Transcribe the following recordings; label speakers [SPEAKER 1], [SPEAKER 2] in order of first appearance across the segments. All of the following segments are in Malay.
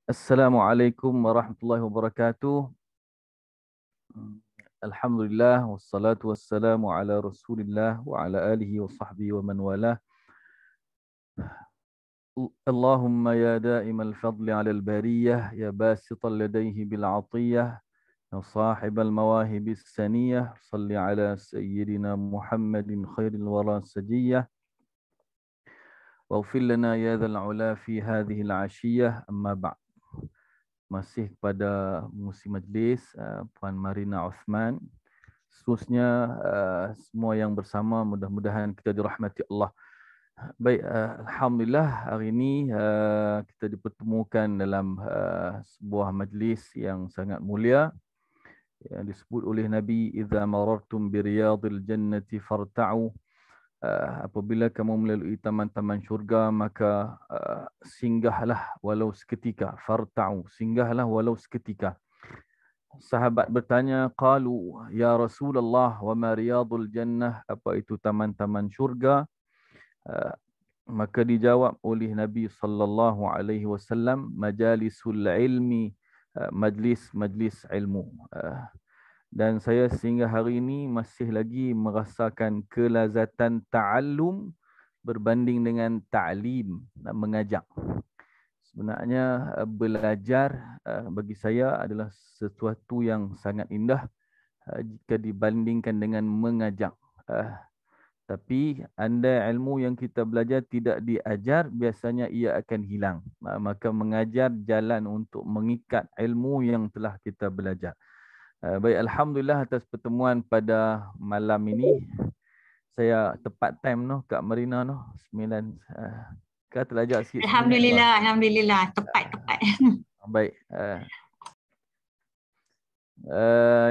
[SPEAKER 1] Assalamualaikum warahmatullahi wabarakatuh. Alhamdulillah wassalatu wassalamu ala Rasulillah wa ala alihi wa sahbihi wa man walah. Allahumma ya daimal fadli ala al-bariyah ya basital ladayhi bil atiyah ya sahibal mawahibis saniyah salli ala sayyidina Muhammadin khairil wara sajiyah waghfir lana ya dhal ula fi hadhihi al-ashiyah amma ba'd. Masih pada musim majlis Puan Marina Osman. Seterusnya semua yang bersama mudah-mudahan kita dirahmati Allah. Baik, alhamdulillah hari ini kita dipertemukan dalam sebuah majlis yang sangat mulia yang disebut oleh Nabi, idza marartum bi riyadil jannati farta'u. Apabila kamu melalui taman-taman syurga maka singgahlah walau seketika. Farta'u, singgahlah walau seketika. Sahabat bertanya, qalu ya Rasulullah wa ma riyadul jannah, apa itu taman-taman syurga? Maka dijawab oleh Nabi sallallahu alaihi wasallam, majalisul ilmi, majlis-majlis ilmu. Dan saya sehingga hari ini masih lagi merasakan kelazatan ta'allum berbanding dengan ta'lim, mengajak. Sebenarnya belajar bagi saya adalah sesuatu yang sangat indah jika dibandingkan dengan mengajak. Tapi andai ilmu yang kita belajar tidak diajar, biasanya ia akan hilang. Maka mengajar jalan untuk mengikat ilmu yang telah kita belajar. Baik, alhamdulillah atas pertemuan pada malam ini. Saya tepat time noh Kak Marina noh 9 Kak terlajak sikit 9 lah.
[SPEAKER 2] Alhamdulillah, tepat.
[SPEAKER 1] Baik.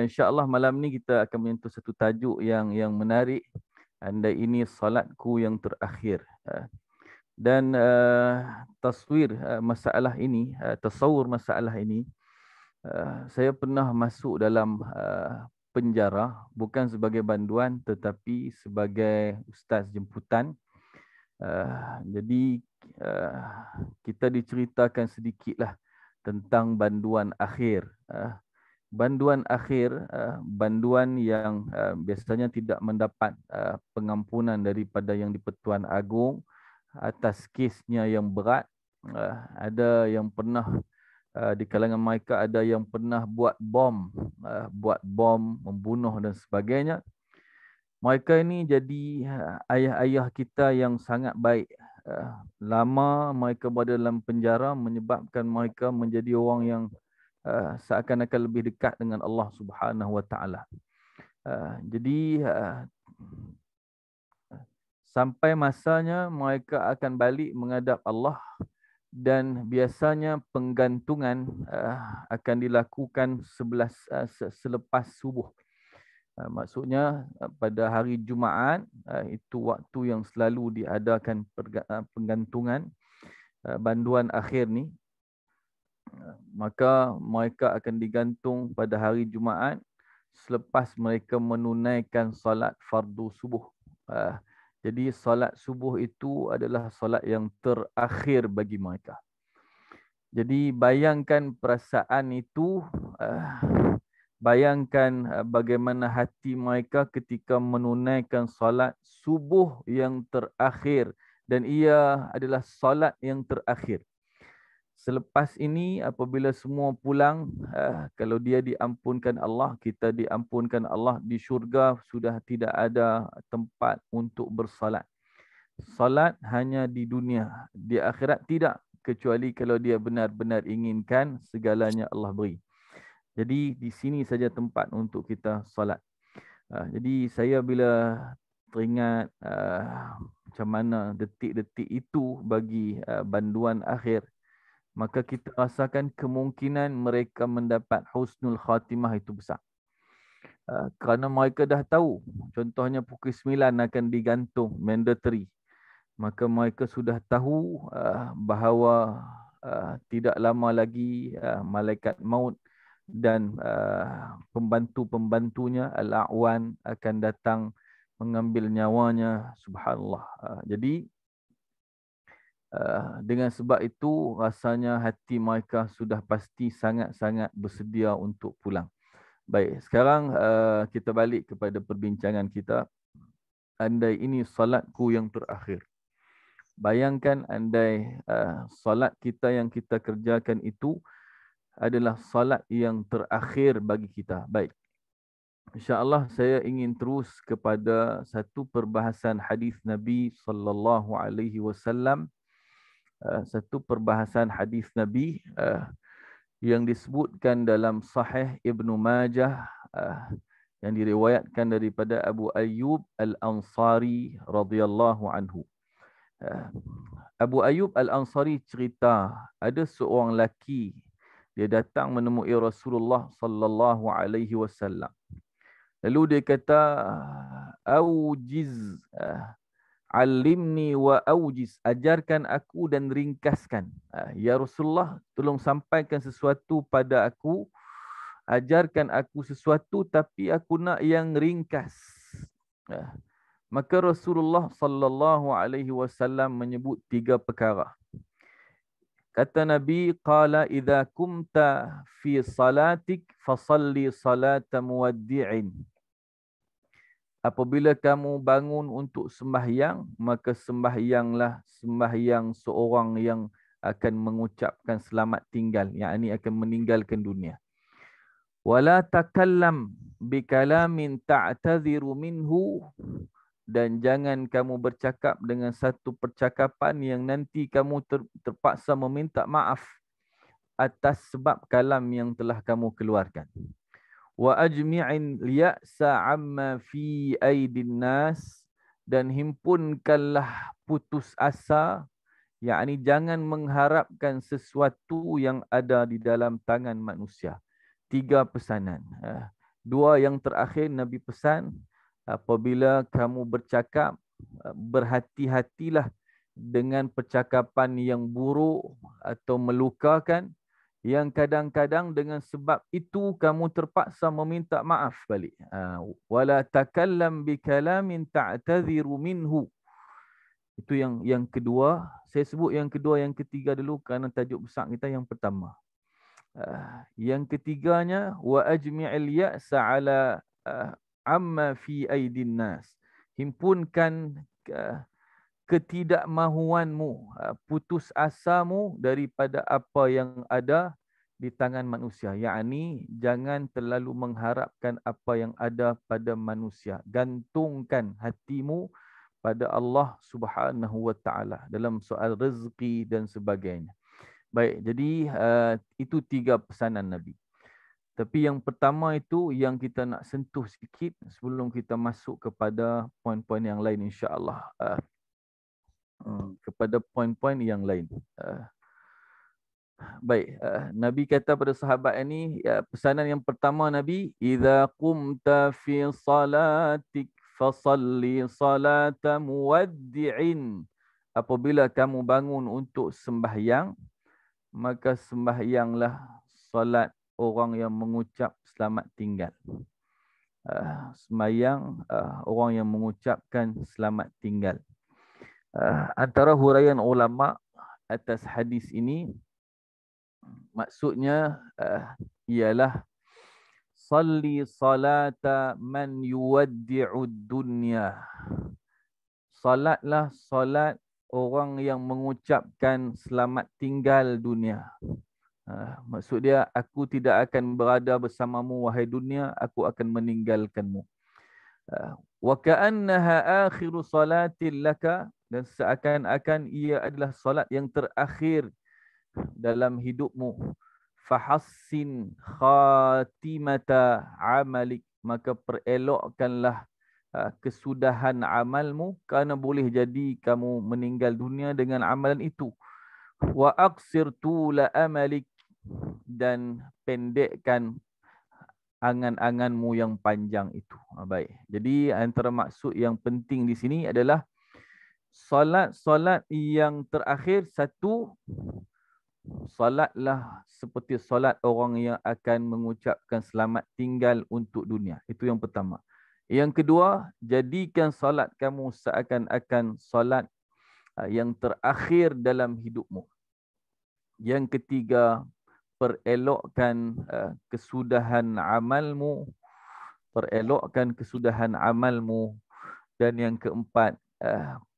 [SPEAKER 1] InsyaAllah malam ni kita akan menyentuh satu tajuk yang menarik. Andai ini salatku yang terakhir. Dan taswir masalah ini, tasawur masalah ini, saya pernah masuk dalam penjara bukan sebagai banduan tetapi sebagai ustaz jemputan. Jadi kita diceritakan sedikitlah tentang banduan akhir. Banduan akhir, banduan yang biasanya tidak mendapat pengampunan daripada Yang di-Pertuan Agong atas kesnya yang berat. Ada yang pernah di kalangan mereka ada yang pernah buat bom, membunuh dan sebagainya. Mereka ini jadi ayah-ayah kita yang sangat baik. Lama mereka berada dalam penjara menyebabkan mereka menjadi orang yang seakan-akan lebih dekat dengan Allah Subhanahu Wa Taala. Jadi sampai masanya mereka akan balik menghadap Allah dan biasanya penggantungan akan dilakukan selepas subuh. Maksudnya pada hari Jumaat itu waktu yang selalu diadakan penggantungan banduan akhir ni. Maka mereka akan digantung pada hari Jumaat selepas mereka menunaikan solat fardu subuh. Jadi solat subuh itu adalah solat yang terakhir bagi mereka. Jadi bayangkan perasaan itu, bayangkan bagaimana hati mereka ketika menunaikan solat subuh yang terakhir dan ia adalah solat yang terakhir. Selepas ini apabila semua pulang, kalau dia diampunkan Allah, kita diampunkan Allah, di syurga sudah tidak ada tempat untuk bersalat. Salat hanya di dunia, di akhirat tidak, kecuali kalau dia benar-benar inginkan, segalanya Allah beri. Jadi di sini saja tempat untuk kita salat. Jadi saya bila teringat macam mana detik-detik itu bagi banduan akhir, maka kita rasakan kemungkinan mereka mendapat husnul khatimah itu besar. Kerana mereka dah tahu, contohnya pukul 9 akan digantung, mandatory. Maka mereka sudah tahu bahawa tidak lama lagi malaikat maut dan pembantu-pembantunya, al-a'wan, akan datang mengambil nyawanya. Subhanallah. Jadi Dengan sebab itu rasanya hati mereka sudah pasti sangat-sangat bersedia untuk pulang. Baik, sekarang kita balik kepada perbincangan kita. Andai ini salatku yang terakhir. Bayangkan andai salat kita yang kita kerjakan itu adalah salat yang terakhir bagi kita. Baik. InsyaAllah saya ingin terus kepada satu perbahasan hadis Nabi sallallahu alaihi wasallam. Satu perbahasan hadis Nabi yang disebutkan dalam Sahih Ibnu Majah yang diriwayatkan daripada Abu Ayyub Al-Ansari radhiyallahu anhu. Abu Ayyub Al-Ansari cerita ada seorang lelaki dia datang menemui Rasulullah sallallahu alaihi wasallam. Lalu dia kata, "Aujiz, alimni wa aujiz, ajarkan aku dan ringkaskan." Ya Rasulullah, tolong sampaikan sesuatu pada aku. Ajarkan aku sesuatu tapi aku nak yang ringkas. Maka Rasulullah sallallahu alaihi wasallam menyebut 3 perkara. Kata Nabi, qala idza kumta fi salatik fasalli salata muwaddi'in. Apabila kamu bangun untuk sembahyang, maka sembahyanglah sembahyang seorang yang akan mengucapkan selamat tinggal, yakni akan meninggalkan dunia. Wala takallam bikalamin ta'tadhiru minhu, dan jangan kamu bercakap dengan satu percakapan yang nanti kamu terpaksa meminta maaf atas sebab kalam yang telah kamu keluarkan. Wa ajmi'in liya'sa amma fi aidin nas, dan himpunkanlah putus asa, yakni jangan mengharapkan sesuatu yang ada di dalam tangan manusia. 3 pesanan. 2 yang terakhir Nabi pesan, apabila kamu bercakap, berhati-hatilah dengan percakapan yang buruk atau melukakan, yang kadang-kadang dengan sebab itu kamu terpaksa meminta maaf balik. Wala takallam bikalamin ta'tadhiru minhu. Itu yang kedua. Saya sebut yang kedua, yang ketiga dulu kerana tajuk besar kita yang pertama. Yang ketiganya, wa ajmi'il ya'sa ala amma fi aidin nas. Himpunkan ketidakmahuanmu, putus asamu daripada apa yang ada di tangan manusia. Yakni jangan terlalu mengharapkan apa yang ada pada manusia. Gantungkan hatimu pada Allah Subhanahu wa taala dalam soal rezeki dan sebagainya. Baik, jadi itu 3 pesanan Nabi. Tapi yang pertama itu yang kita nak sentuh sedikit sebelum kita masuk kepada poin-poin yang lain, insya-Allah. Kepada poin-poin yang lain. Baik, Nabi kata pada sahabat ini, pesanan yang pertama Nabi, idza qumta fi salatik fasalli salata muwaddi'in. Apabila kamu bangun untuk sembahyang, maka sembahyanglah solat orang yang mengucap selamat tinggal. Sembahyang orang yang mengucapkan selamat tinggal. Antara huraian ulama atas hadis ini, maksudnya ialah salli salata man yuwaddi'ud dunya. Salatlah salat orang yang mengucapkan selamat tinggal dunia. Maksud dia, aku tidak akan berada bersamamu wahai dunia, aku akan meninggalkanmu. Wa ka'annaha akhiru salatin laka, dan seakan-akan ia adalah salat yang terakhir dalam hidupmu. Fahassin khatimata amalik, maka perelokkanlah kesudahan amalmu, kerana boleh jadi kamu meninggal dunia dengan amalan itu. Wa aqsir tula amalik, dan pendekkan angan-anganmu yang panjang itu. Baik. Jadi antara maksud yang penting di sini adalah solat-solat yang terakhir, satu, solatlah seperti solat orang yang akan mengucapkan selamat tinggal untuk dunia. Itu yang pertama. Yang kedua, jadikan solat kamu seakan-akan solat yang terakhir dalam hidupmu. Yang ketiga, perelokkan kesudahan amalmu, perelokkan kesudahan amalmu. Dan yang keempat,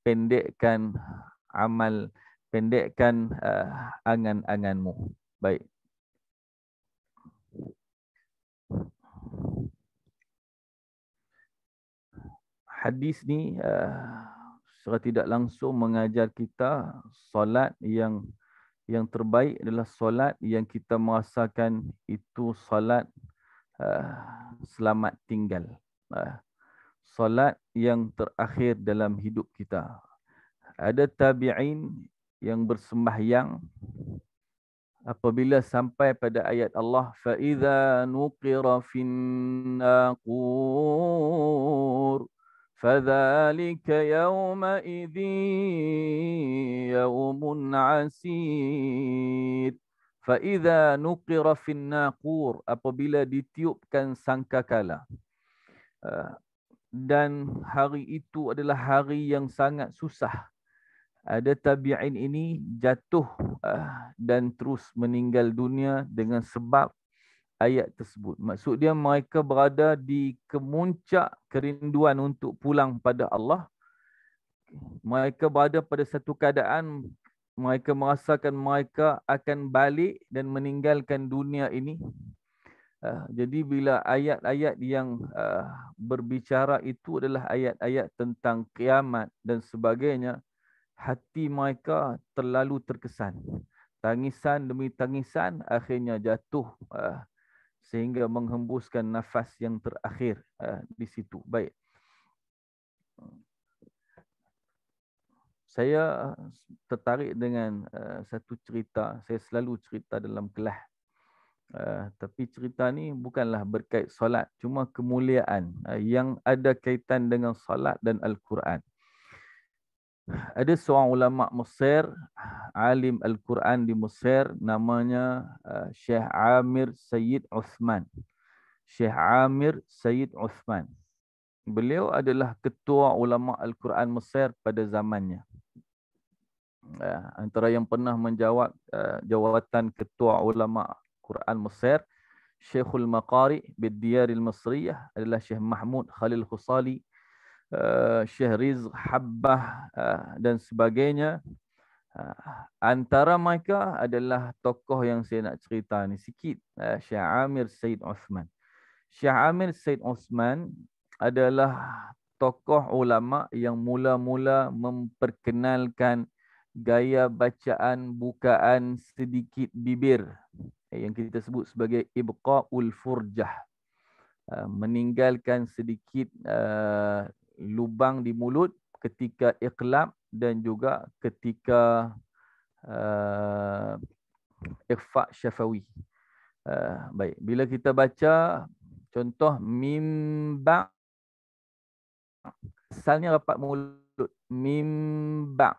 [SPEAKER 1] pendekkan amal, pendekkan angan-anganmu. Baik. Hadis ni secara tidak langsung mengajar kita solat yang terbaik adalah solat yang kita merasakan itu solat selamat tinggal. Solat yang terakhir dalam hidup kita. Ada tabi'in yang bersembahyang apabila sampai pada ayat Allah, فَإِذَا نُقِرَ فِي النَّاقُورِ فَذَلِكَ يَوْمَئِذٍ يَوْمٌ عَسِيرٌ. فَإِذَا نُقِرَ فِي النَّاقُورِ, apabila ditiupkan sangkakala. Dan hari itu adalah hari yang sangat susah. Ada tabi'in ini jatuh dan terus meninggal dunia dengan sebab ayat tersebut. Maksud dia mereka berada di kemuncak kerinduan untuk pulang pada Allah. Mereka berada pada satu keadaan mereka merasakan mereka akan balik dan meninggalkan dunia ini. Jadi bila ayat-ayat yang berbicara itu adalah ayat-ayat tentang kiamat dan sebagainya, hati mereka terlalu terkesan. Tangisan demi tangisan akhirnya jatuh sehingga menghembuskan nafas yang terakhir di situ. Baik. Saya tertarik dengan satu cerita. Saya selalu cerita dalam kelas. Tapi cerita ni bukanlah berkait solat, cuma kemuliaan yang ada kaitan dengan solat dan Al-Quran. Ada seorang ulama Mesir, alim Al-Quran di Mesir, namanya Syekh Amir Sayyid Uthman. Syekh Amir Sayyid Uthman. Beliau adalah ketua ulama Al-Quran Mesir pada zamannya. Antara yang pernah menjawab jawatan ketua ulama Quran Mesir, Syekhul Maqari bid-Diyaril Masriyah adalah Syekh Mahmud Khalil Khusali, Syekh Rizq Habbah dan sebagainya. Antara mereka adalah tokoh yang saya nak cerita ni sikit, Syekh Amir Sayyid Uthman. Syekh Amir Sayyid Uthman adalah tokoh ulama yang mula-mula memperkenalkan gaya bacaan bukaan sedikit bibir yang kita sebut sebagai ibqa'ul furjah, meninggalkan sedikit lubang di mulut ketika iqlab dan juga ketika ikhfa syafawi. Baik, bila kita baca contoh mimba, asalnya rapat mulut, mimba,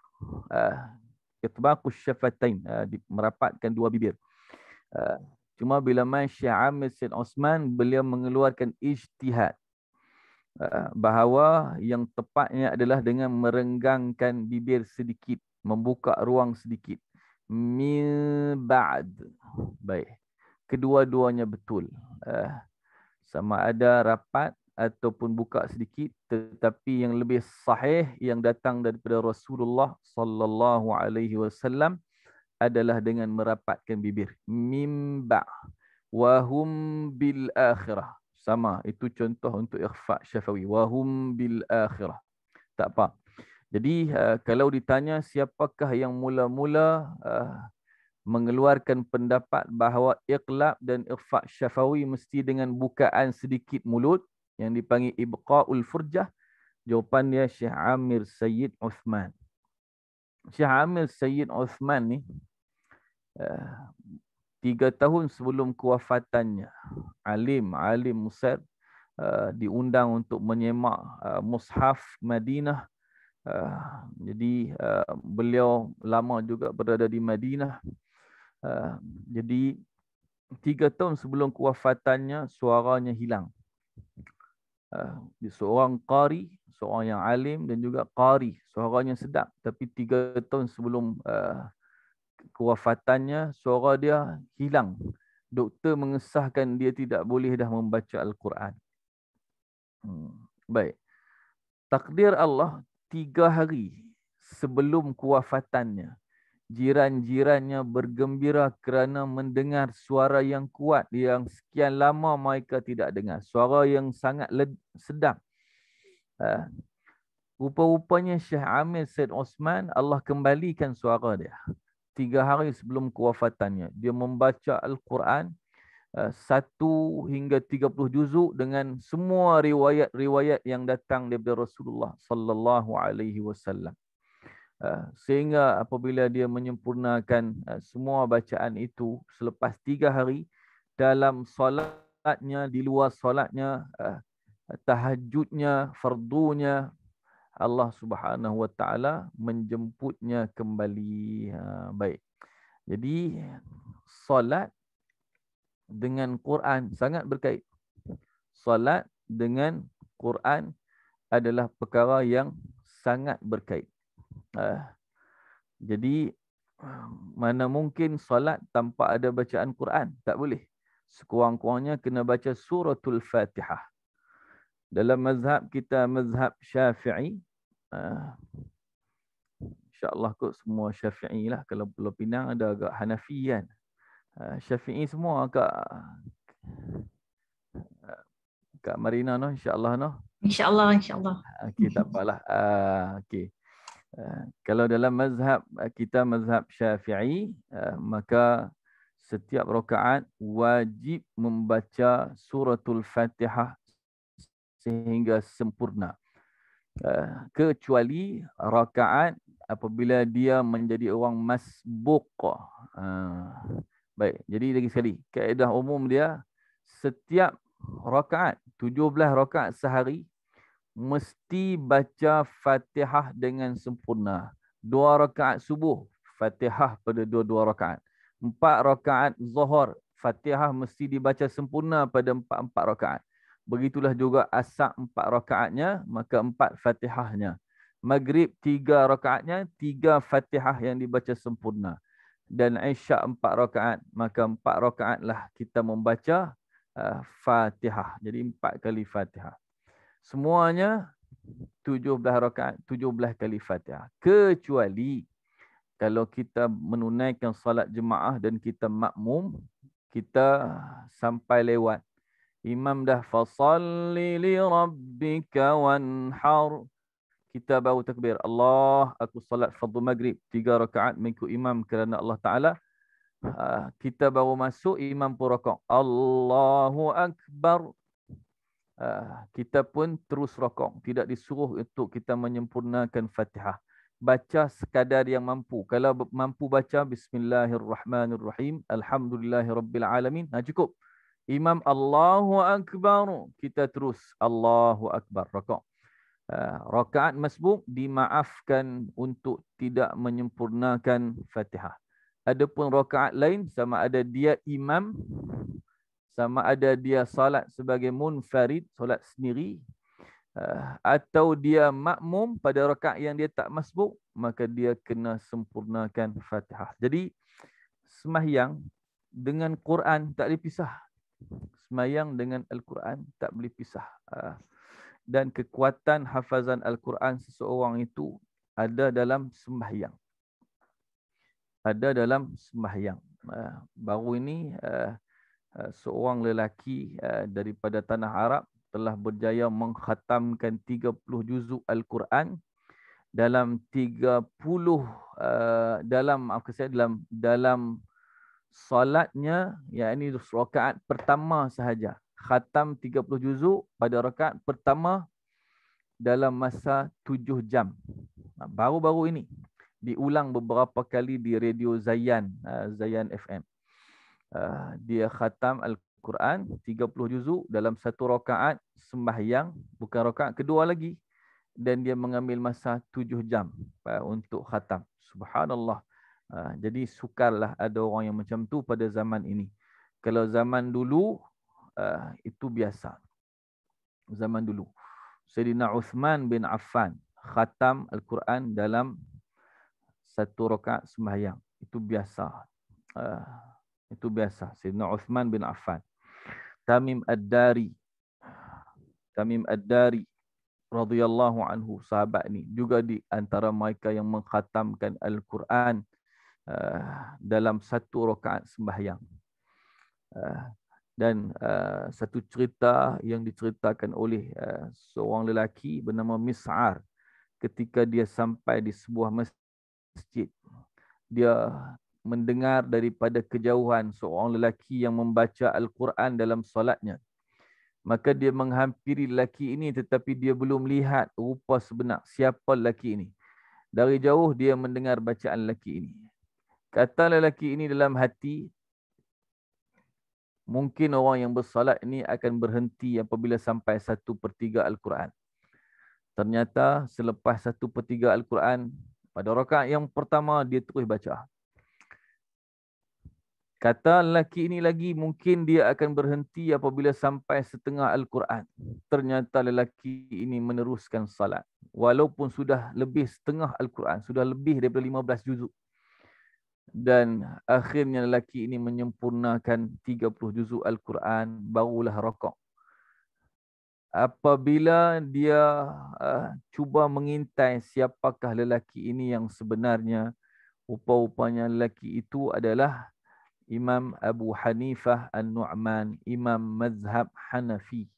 [SPEAKER 1] itbaqus syafatain, merapatkan dua bibir. Cuma bila main Syekh Amir Sayyid Uthman, beliau mengeluarkan ijtihad bahawa yang tepatnya adalah dengan merenggangkan bibir sedikit, membuka ruang sedikit. Min ba'd. Baik. Kedua-duanya betul. Sama ada rapat ataupun buka sedikit, tetapi yang lebih sahih yang datang daripada Rasulullah sallallahu alaihi wasallam adalah dengan merapatkan bibir. Mimba wahum bil akhirah. Sama, itu contoh untuk ikhfa syafawi. Wahum bil akhirah. Tak apa. Jadi kalau ditanya siapakah yang mula-mula mengeluarkan pendapat bahawa iqlab dan ikhfa syafawi mesti dengan bukaan sedikit mulut yang dipanggil ibqa'ul furjah, jawapan dia Syekh Amir Sayyid Uthman. Syekh Amir Sayyid Uthman ni 3 tahun sebelum kewafatannya, alim Mesir, diundang untuk menyemak mushaf Madinah. Jadi beliau lama juga berada di Madinah. Jadi 3 tahun sebelum kewafatannya suaranya hilang. Seorang qari, seorang yang alim dan juga qari, suaranya sedap, tapi 3 tahun sebelum kewafatannya suara dia hilang. Doktor mengesahkan dia tidak boleh dah membaca Al-Quran. Baik. Takdir Allah, 3 hari sebelum kewafatannya, jiran-jirannya bergembira kerana mendengar suara yang kuat yang sekian lama mereka tidak dengar. Suara yang sangat sedap. Rupa-rupanya Syekh Amir Said Osman, Allah kembalikan suara dia. 3 hari sebelum kewafatannya. Dia membaca Al-Quran 1 hingga 30 juzuk dengan semua riwayat-riwayat yang datang daripada Rasulullah sallallahu alaihi wasallam. Sehingga apabila dia menyempurnakan semua bacaan itu selepas 3 hari dalam solatnya, di luar solatnya, tahajudnya, fardunya, Allah Subhanahu wa taala menjemputnya kembali. Baik. Jadi solat dengan Quran sangat berkait. Solat dengan Quran adalah perkara yang sangat berkait. Jadi mana mungkin solat tanpa ada bacaan Quran? Tak boleh. Sekurang-kurangnya kena baca suratul Fatihah. Dalam mazhab kita, mazhab Syafi'i, insya-Allah kot semua Syafi'i lah. Kalau Pulau Pinang ada agak Hanafi kan. Syafi'i semua Kak Marina noh, insya-Allah noh.
[SPEAKER 2] InsyaAllah, insyaAllah.
[SPEAKER 1] Okey, tak apalah. Okey. Kalau dalam mazhab kita, mazhab Syafi'i, maka setiap rakaat wajib membaca suratul Fatihah sehingga sempurna. Kecuali rakaat apabila dia menjadi orang masbuq. Baik, jadi lagi sekali, kaedah umum dia, setiap rakaat, 17 rakaat sehari, mesti baca Fatihah dengan sempurna. 2 rakaat subuh, Fatihah pada 2 rakaat. 4 rakaat zuhur, Fatihah mesti dibaca sempurna pada 4 rakaat. Begitulah juga asar 4 rakaatnya, maka 4 Fatihahnya. Maghrib 3 rakaatnya, 3 Fatihah yang dibaca sempurna. Dan Isyak 4 rakaat, maka 4 rakaatlah kita membaca Fatihah. Jadi 4 kali Fatihah. Semuanya 17 rakaat, 17 kali Fatihah. Kecuali kalau kita menunaikan salat jemaah dan kita makmum, kita sampai lewat. Imam dah fasalli li rabbika wanhar. Kita baru takbir. Allah, aku salat fardu maghrib 3 rakaat mengikut imam kerana Allah Ta'ala. Kita baru masuk, imam pun rakaat. Allahu Akbar. Kita pun terus rakaat. Tidak disuruh untuk kita menyempurnakan Fatihah. Baca sekadar yang mampu. Kalau mampu baca Bismillahirrahmanirrahim, Alhamdulillahirrabbilalamin, cukup. Imam Allahu Akbar, kita terus Allahu Akbar, rakaat. Rakaat masbuk dimaafkan untuk tidak menyempurnakan Fatihah. Adapun rakaat lain, sama ada dia imam, sama ada dia salat sebagai munfarid, salat sendiri, atau dia makmum pada rakaat yang dia tak masbuk, maka dia kena sempurnakan Fatihah. Jadi sembahyang dengan Quran tak boleh pisah. Sembahyang dengan Al-Quran tak boleh pisah. Dan kekuatan hafazan Al-Quran seseorang itu ada dalam sembahyang. Ada dalam sembahyang. Baru ini seorang lelaki daripada tanah Arab telah berjaya mengkhatamkan 30 juzuk Al-Quran dalam 30 dalam salatnya, yakni rakaat pertama sahaja. Khatam 30 juzuk pada rakaat pertama dalam masa 7 jam. Baru-baru ini diulang beberapa kali di radio Zayan, Zayan FM. Dia khatam Al-Quran 30 juzuk dalam satu rakaat sembahyang, bukan rakaat kedua lagi, dan dia mengambil masa 7 jam untuk khatam. Subhanallah. Jadi sukarlah ada orang yang macam tu pada zaman ini. Kalau zaman dulu itu biasa. Zaman dulu. Sayyidina Uthman bin Affan khatam Al-Quran dalam satu rakaat sembahyang. Itu biasa. Itu biasa. Sayyidina Uthman bin Affan. Tamim Ad-Dari radhiyallahu anhu, sahabat ni juga di antara mereka yang mengkhatamkan Al-Quran dalam satu rakaat sembahyang. Dan satu cerita yang diceritakan oleh seorang lelaki bernama Mis'ar, ketika dia sampai di sebuah masjid, dia mendengar daripada kejauhan seorang lelaki yang membaca Al-Quran dalam solatnya. Maka dia menghampiri lelaki ini, tetapi dia belum lihat rupa sebenar siapa lelaki ini. Dari jauh dia mendengar bacaan lelaki ini. Kata lelaki ini dalam hati, mungkin orang yang bersolat ini akan berhenti apabila sampai 1/3 Al-Quran. Ternyata selepas 1/3 Al-Quran, pada rakaat yang pertama dia terus baca. Kata lelaki ini lagi, mungkin dia akan berhenti apabila sampai setengah Al-Quran. Ternyata lelaki ini meneruskan salat. Walaupun sudah lebih setengah Al-Quran, sudah lebih daripada 15 juzuk. Dan akhirnya lelaki ini menyempurnakan 30 juzuk Al-Quran, barulah rakaat. Apabila dia cuba mengintai siapakah lelaki ini yang sebenarnya, rupa-rupanya lelaki itu adalah Imam Abu Hanifah An-Nu'man, Imam Mazhab Hanafi.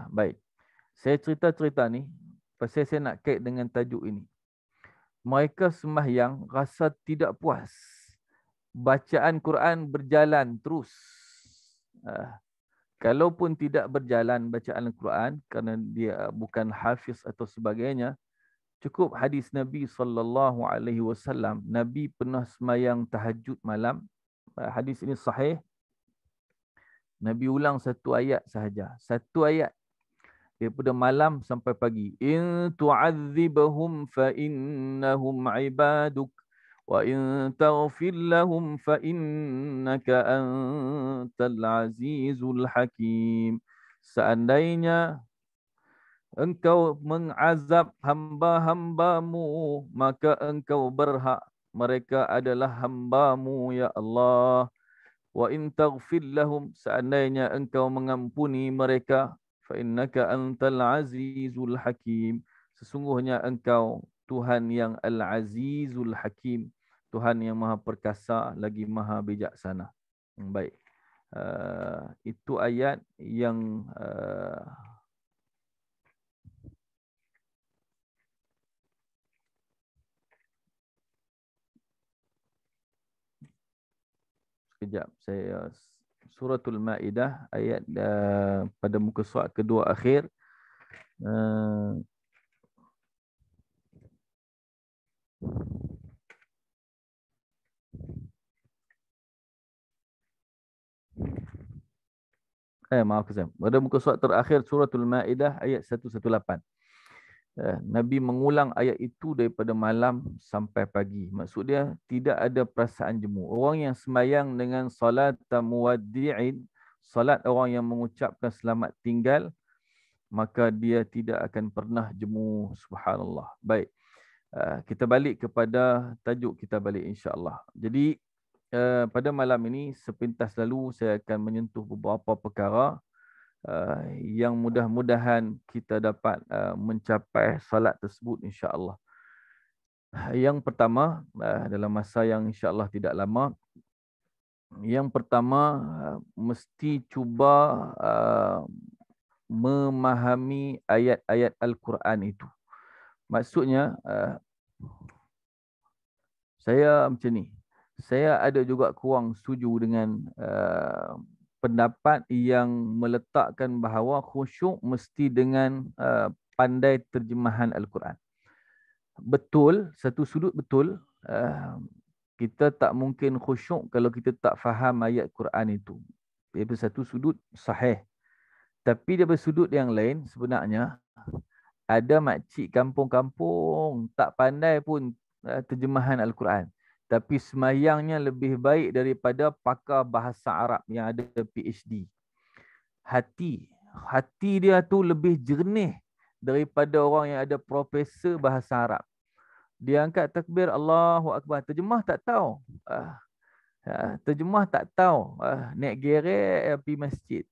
[SPEAKER 1] Baik, saya cerita-cerita ni pasal saya nak kait dengan tajuk ini. Mereka sembahyang rasa tidak puas. Bacaan Quran berjalan terus. Kalaupun tidak berjalan bacaan Al-Quran kerana dia bukan hafiz atau sebagainya, cukup hadis Nabi SAW. Nabi pernah sembahyang tahajud malam. Hadis ini sahih. Nabi ulang satu ayat sahaja. Satu ayat. Daripada malam sampai pagi. In tu'adzibahum fa innahum ibaduk. Wa in taghfir lahum fa innaka antal azizul hakim. Seandainya engkau mengazab hamba-hambamu, maka engkau berhak. Mereka adalah hambamu, ya Allah. Wa in taghfir lahum, seandainya engkau mengampuni mereka, fa innaka antal azizul hakim. Sesungguhnya engkau Tuhan yang al-azizul hakim. Tuhan yang maha perkasa lagi maha bijaksana. Baik. Itu ayat yang sekejap, saya Suratul Maidah ayat pada muka surat kedua akhir. Maaf saya. Pada muka surat terakhir Suratul Maidah ayat 118. Nabi mengulang ayat itu daripada malam sampai pagi. Maksud dia tidak ada perasaan jemu. Orang yang sembahyang dengan salat muwaddi'in, salat orang yang mengucapkan selamat tinggal, maka dia tidak akan pernah jemu. Subhanallah. Baik. Kita balik kepada tajuk kita balik insya-Allah. Jadi pada malam ini sepintas lalu saya akan menyentuh beberapa perkara yang mudah-mudahan kita dapat mencapai salat tersebut insya-Allah. Yang pertama, dalam masa yang insya-Allah tidak lama, yang pertama mesti cuba memahami ayat-ayat Al-Quran itu. Maksudnya saya macam ni. Saya ada juga kurang setuju dengan pendapat yang meletakkan bahawa khusyuk mesti dengan pandai terjemahan Al-Quran. Betul, satu sudut betul. Kita tak mungkin khusyuk kalau kita tak faham ayat Quran itu. Daripada satu sudut sahih. Tapi daripada sudut yang lain sebenarnya ada makcik kampung-kampung tak pandai pun terjemahan Al-Quran. Tapi semayangnya lebih baik daripada pakar bahasa Arab yang ada PhD. Hati dia tu lebih jernih daripada orang yang ada profesor bahasa Arab. Dia angkat takbir Allahu Akbar, terjemah tak tahu. Terjemah tak tahu. Naik gerek pergi masjid.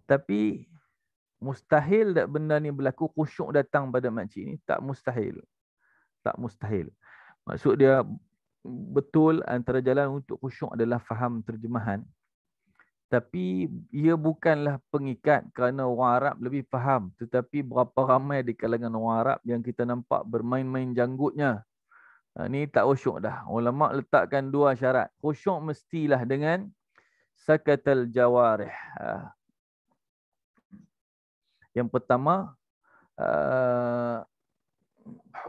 [SPEAKER 1] Tapi mustahil tak benda ni berlaku, khusyuk datang pada makcik ni? Tak mustahil. Tak mustahil. Maksud dia betul antara jalan untuk khusyuk adalah faham terjemahan. Tapi ia bukanlah pengikat kerana orang Arab lebih faham. Tetapi berapa ramai di kalangan orang Arab yang kita nampak bermain-main janggutnya. Ni tak khusyuk dah. Ulama letakkan dua syarat. Khusyuk mestilah dengan sakatal jawarih. Yang pertama,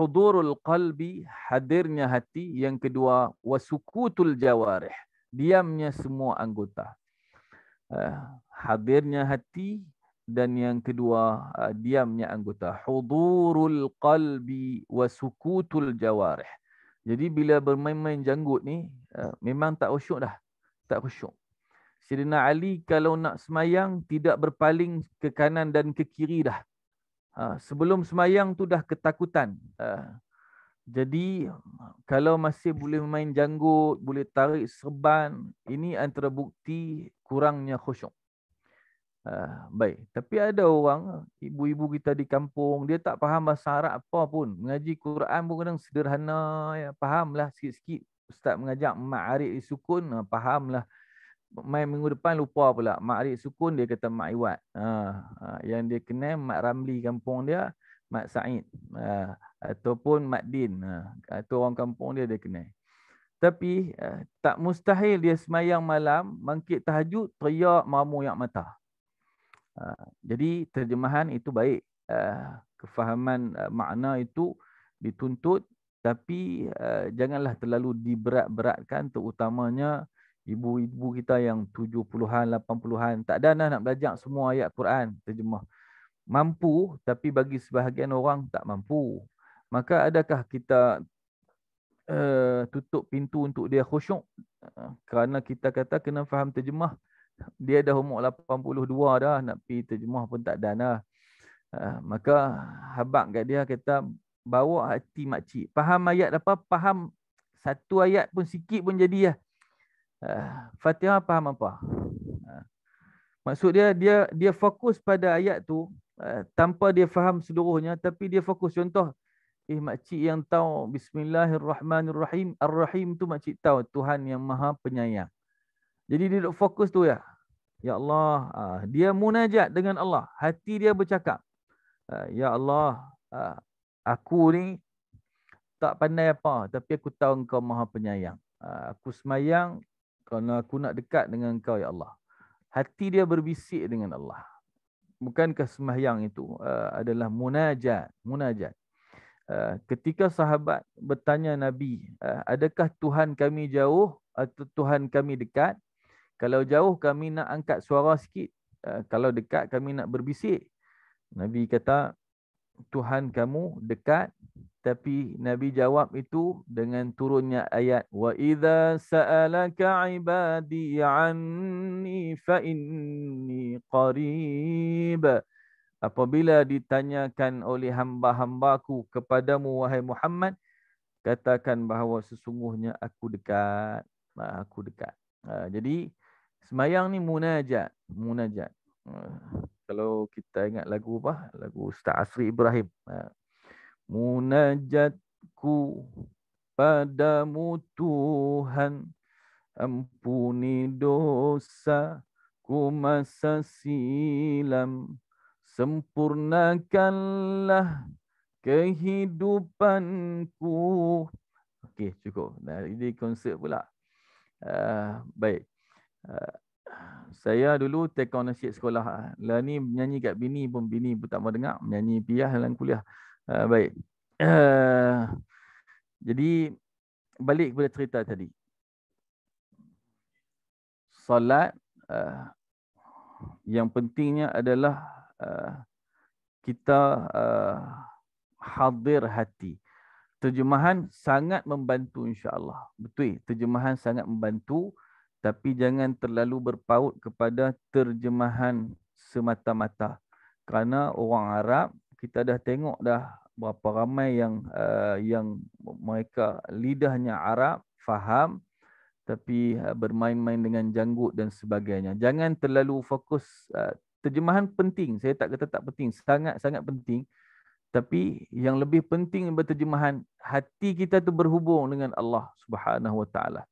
[SPEAKER 1] hudurul qalbi, hadirnya hati. Yang kedua, wasukutul jawarih, diamnya semua anggota. Hadirnya hati, dan yang kedua, diamnya anggota. Hudurul qalbi wasukutul jawarih. Jadi bila bermain-main janggut ni, memang tak khusyuk dah. Tak khusyuk. Sayyidina Ali kalau nak semayang, tidak berpaling ke kanan dan ke kiri dah. Sebelum semayang tu dah ketakutan. Jadi kalau masih boleh main janggut, boleh tarik serban, ini antara bukti kurangnya khusyuk. Baik, tapi ada orang, ibu-ibu kita di kampung, dia tak faham bahasa Arab apa pun. Mengaji Quran pun kadang sederhana, ya, fahamlah sikit-sikit. Ustaz mengajak ma'arif sukun, fahamlah. Main minggu depan lupa pula. Ma'arif sukun dia kata Mak Iwat. Yang dia kenal Mak Ramli kampung dia, Mak Said. Ataupun Mak Din. Atau orang kampung dia kenal. Tapi tak mustahil dia semayang malam, bangkit tahajud, teriak mamu yang mata. Jadi terjemahan itu baik. Kefahaman makna itu dituntut. Tapi janganlah terlalu diberat-beratkan, terutamanya ibu-ibu kita yang 70-an, 80-an. Tak ada nak belajar semua ayat Quran terjemah. Mampu, tapi bagi sebahagian orang tak mampu. Maka adakah kita tutup pintu untuk dia khusyuk? Kerana kita kata kena faham terjemah. Dia dah umur 82 dah, nak pergi terjemah pun tak ada dah. Maka habaq kat dia kata, bawa hati makcik. Faham ayat apa? Faham satu ayat pun sikit pun jadi lah. Fatihah faham apa? Maksud dia fokus pada ayat tu tanpa dia faham seluruhnya, tapi dia fokus. Contoh, makcik yang tahu Bismillahirrahmanirrahim, Ar-Rahim tu makcik tahu Tuhan yang Maha Penyayang. Jadi dia duduk fokus tu ya. Ya Allah, dia munajat dengan Allah. Hati dia bercakap, ya Allah, aku ni tak pandai apa, tapi aku tahu Engkau Maha Penyayang. Aku semayang kerana aku nak dekat dengan Engkau, ya Allah. Hati dia berbisik dengan Allah. Bukankah sembahyang itu adalah munajat? Munajat. Ketika sahabat bertanya Nabi, adakah Tuhan kami jauh atau Tuhan kami dekat? Kalau jauh kami nak angkat suara sikit. Kalau dekat kami nak berbisik. Nabi kata, Tuhan kamu dekat. Tapi Nabi jawab itu dengan turunnya ayat, wa idza sa'alaka 'ibadi 'anni fa inni qarib. Apabila ditanyakan oleh hamba-hambaku kepadamu wahai Muhammad, katakan bahawa sesungguhnya aku dekat. Aku dekat. Jadi semayang ni munajat. Munajat. Kalau kita ingat lagu apa? Lagu Ustaz Asri Ibrahim. Munajatku padamu Tuhan, ampuni dosa ku masa silam, sempurnakanlah kehidupanku. Okey, cukup. Nah, ini konsert pula. Baik. Saya dulu tekong nasyid sekolah. Lah ni menyanyi kat bini pun tak mau dengar. Menyanyi piah dalam kuliah. Baik. Jadi balik kepada cerita tadi. Salat yang pentingnya adalah kita hadir hati. Terjemahan sangat membantu insya-Allah. Betul, terjemahan sangat membantu, tapi jangan terlalu berpaut kepada terjemahan semata-mata. Kerana orang Arab kita dah tengok dah berapa ramai yang mereka lidahnya Arab, faham, tapi bermain-main dengan janggut dan sebagainya. Jangan terlalu fokus. Terjemahan penting, saya tak kata tak penting, sangat-sangat penting. Tapi yang lebih penting berterjemahan, hati kita tu berhubung dengan Allah Subhanahu Wa Taala.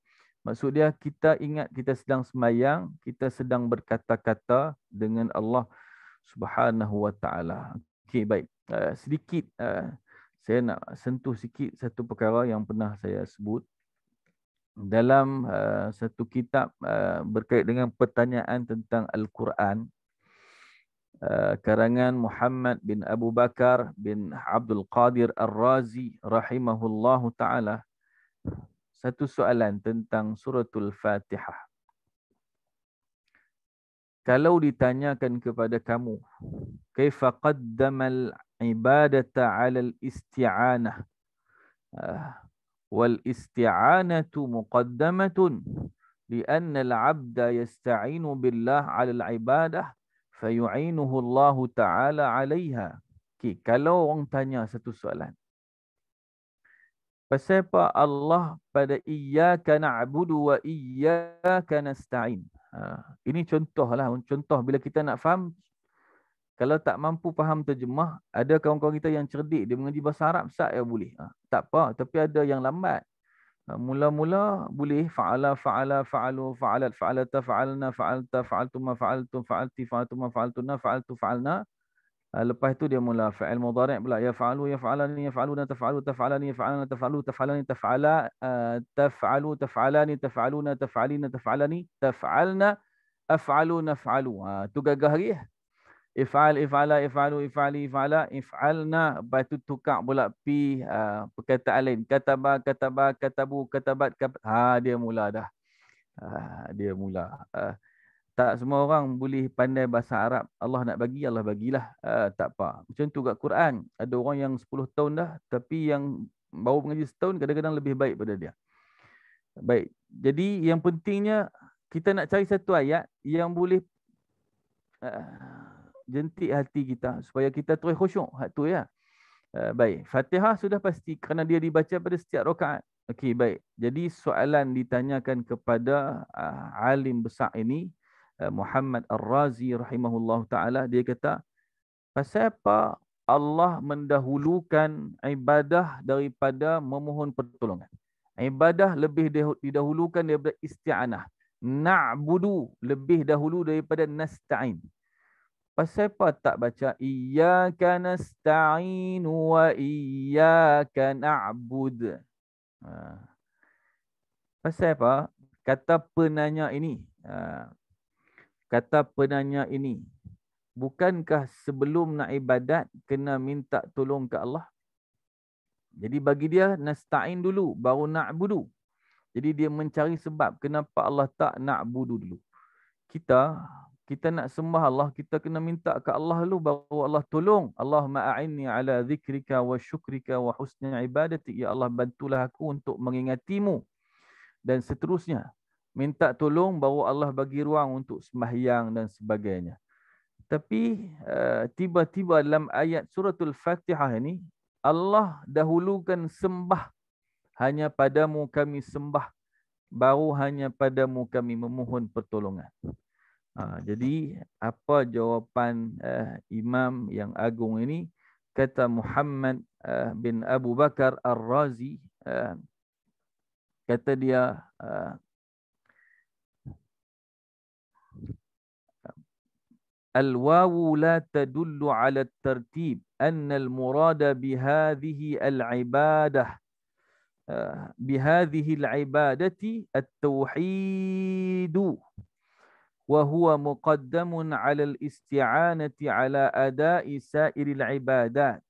[SPEAKER 1] Maksud dia, kita ingat kita sedang sembahyang, kita sedang berkata-kata dengan Allah Subhanahu Wa Taala. Okey, baik. Sedikit saya nak sentuh sikit satu perkara yang pernah saya sebut dalam satu kitab berkait dengan pertanyaan tentang Al-Quran. Karangan Muhammad bin Abu Bakar bin Abdul Qadir Ar-Razi rahimahullahu ta'ala. Satu soalan tentang suratul Fatihah. Kalau ditanyakan kepada kamu, kaifa qaddamal ibadata 'ala al-isti'anah? Wal isti'anatu muqaddamatun li'anna al-'abda yasta'inu billah 'ala al-ibadah fayu'inuhu Allah Ta'ala 'alaiha. Okay, kalau orang tanya satu soalan, pasal apa Allah pada iyyaka na'budu wa iyyaka nasta'in? Ini contohlah, contoh bila kita nak faham. Kalau tak mampu faham terjemah, ada kawan-kawan kita yang cerdik, dia mengaji bahasa Arab, sat ya boleh. Tak apa, tapi ada yang lambat. Mula-mula boleh fa'ala, fa'ala, fa'alu, fa'alat, fa'alata, fa'alna, fa'alta, fa'altuma, fa'altum, fa'alti, fa'altuma, fa'altuna, fa'altu, fa'alna. Lepas tu dia mula fa'il mudhari' pula. Ya fa'alu, ya fa'alani, ya fa'aluna, taf'alu, taf'alani, ya fa'alana, taf'alu, taf'alani, taf'ala, taf'alu, taf'alani, taf'aluna, taf'alina, taf'alani, taf'alna, af'alu, naf'alu. Tu gagah lagi. If'al, if'ala, if'alu, if'ali, if'ala, if'alna. Lepas tu tukar pula pi perkataan lain. Kataba, kataba, katabu, katabat, dia mula dah. Dia mula. Tak semua orang boleh pandai bahasa Arab. Allah nak bagi, Allah bagilah. Tak apa. Macam tu kat Quran. Ada orang yang 10 tahun dah, tapi yang baru mengaji setahun, kadang-kadang lebih baik pada dia. Baik. Jadi yang pentingnya, kita nak cari satu ayat yang boleh jentik hati kita supaya kita terus khusyuk. Hak tu ya. Baik, Fatihah sudah pasti kerana dia dibaca pada setiap rakaat. Okey, baik. Jadi soalan ditanyakan kepada alim besar ini, Muhammad Ar-Razi rahimahullah taala, dia kata, pasal apa Allah mendahulukan ibadah daripada memohon pertolongan? Ibadah lebih didahulukan daripada isti'anah. Na'budu lebih dahulu daripada nasta'in. Pasal apa tak baca iyyaka nasta'in wa iyyaka na'bud? Pasal apa? Kata penanya ini. Kata penanya ini. Bukankah sebelum nak ibadat kena minta tolong ke Allah? Jadi bagi dia nasta'in dulu baru na'budu. Jadi dia mencari sebab kenapa Allah tak na'budu dulu. Kita nak sembah Allah, kita kena minta ke Allah dulu baru Allah tolong. Allahumma a'inni ala zikrika wa syukrika wa husni ibadati. Ya Allah, bantulah aku untuk mengingatimu. Dan seterusnya. Minta tolong baru Allah bagi ruang untuk sembahyang dan sebagainya. Tapi tiba-tiba dalam ayat suratul Fatihah ini, Allah dahulukan sembah. Hanya padamu kami sembah. Baru hanya padamu kami memohon pertolongan. Jadi apa jawapan Imam yang agung ini? Kata Muhammad bin Abu Bakar Ar-Razi, kata dia, al-wawu la tadullu ala at-tartib anna al-murada bihadhihi al-ibadah bihadhihi al-ibadati at-tauhid وهو مقدم على الاستعانة على أداء سائر العبادات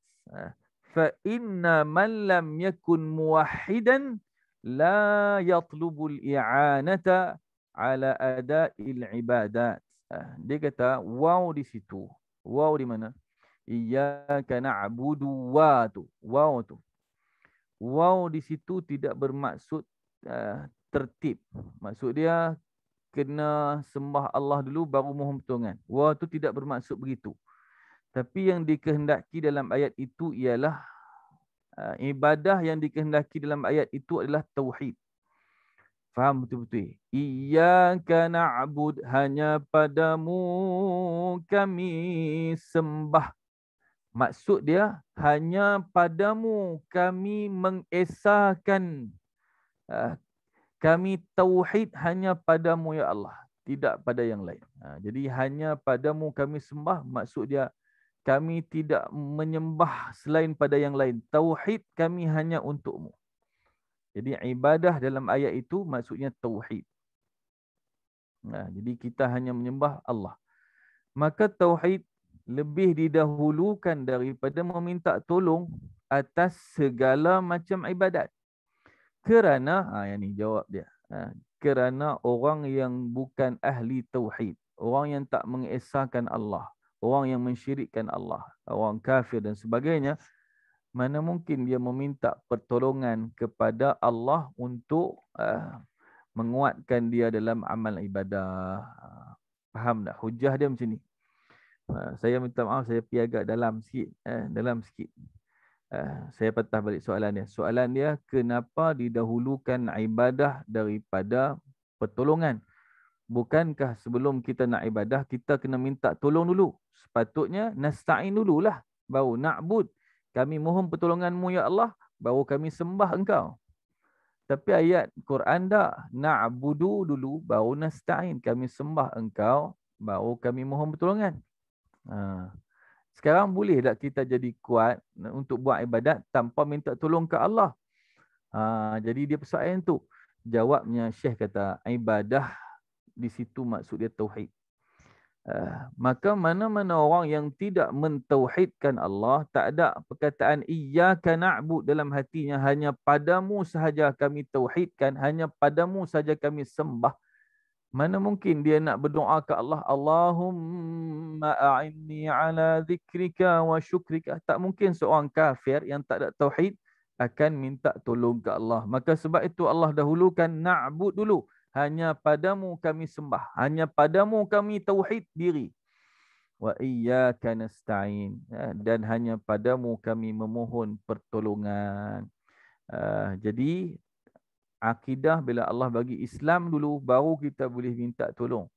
[SPEAKER 1] فإن من لم يكن موحدا لا يطلب الإعانة على أداء العبادات. Dia kata waw di situ. Waw di mana? Iyyaka na'budu wa tu. Waw tu. Waw di situ tidak bermaksud tertib. Maksud dia kena sembah Allah dulu baru mohon pertolongan. Wa tu tidak bermaksud begitu. Tapi yang dikehendaki dalam ayat itu ialah ibadah yang dikehendaki dalam ayat itu adalah tauhid. Faham betul-betul? Iyyaka na'bud, hanya padamu kami sembah. Maksud dia, hanya padamu kami mengesahkan, kami tauhid hanya padamu ya Allah, tidak pada yang lain. Jadi hanya padamu kami sembah, maksud dia kami tidak menyembah selain pada yang lain. Tauhid kami hanya untukmu. Jadi ibadah dalam ayat itu maksudnya tauhid. Jadi kita hanya menyembah Allah. Maka tauhid lebih didahulukan daripada meminta tolong atas segala macam ibadat. Kerana, yang ni jawab dia. Kerana orang yang bukan ahli tauhid, orang yang tak mengesahkan Allah, orang yang mensyirikkan Allah, orang kafir dan sebagainya, mana mungkin dia meminta pertolongan kepada Allah untuk menguatkan dia dalam amal ibadah. Faham tak? Hujah dia macam ni. Saya minta maaf, saya pergi agak dalam sikit. Saya patah balik soalan dia. Soalan dia, kenapa didahulukan ibadah daripada pertolongan? Bukankah sebelum kita nak ibadah, kita kena minta tolong dulu? Sepatutnya nasta'in dululah. Baru na'bud. Kami mohon pertolonganmu ya Allah, baru kami sembah engkau. Tapi ayat Quran tak. Na'budu dulu, baru nasta'in. Kami sembah engkau, baru kami mohon pertolongan. Sekarang boleh tak kita jadi kuat untuk buat ibadat tanpa minta tolong ke Allah? Jadi dia persoalan tu. Jawabnya Syekh kata, ibadah di situ maksud dia tauhid. Maka mana-mana orang yang tidak mentauhidkan Allah, tak ada perkataan iyyaka na'bud dalam hatinya, hanya padamu sahaja kami tauhidkan, hanya padamu sahaja kami sembah. Mana mungkin dia nak berdoa ke Allah, Allahumma a'inni ala zikrika wa syukrika. Tak mungkin seorang kafir yang tak ada tauhid akan minta tolong ke Allah. Maka sebab itu Allah dahulukan na'bud dulu. Hanya padamu kami sembah. Hanya padamu kami tauhid diri. Wa iyyaka nasta'in. Dan hanya padamu kami memohon pertolongan. Jadi akidah bila Allah bagi Islam dulu, baru kita boleh minta tolong.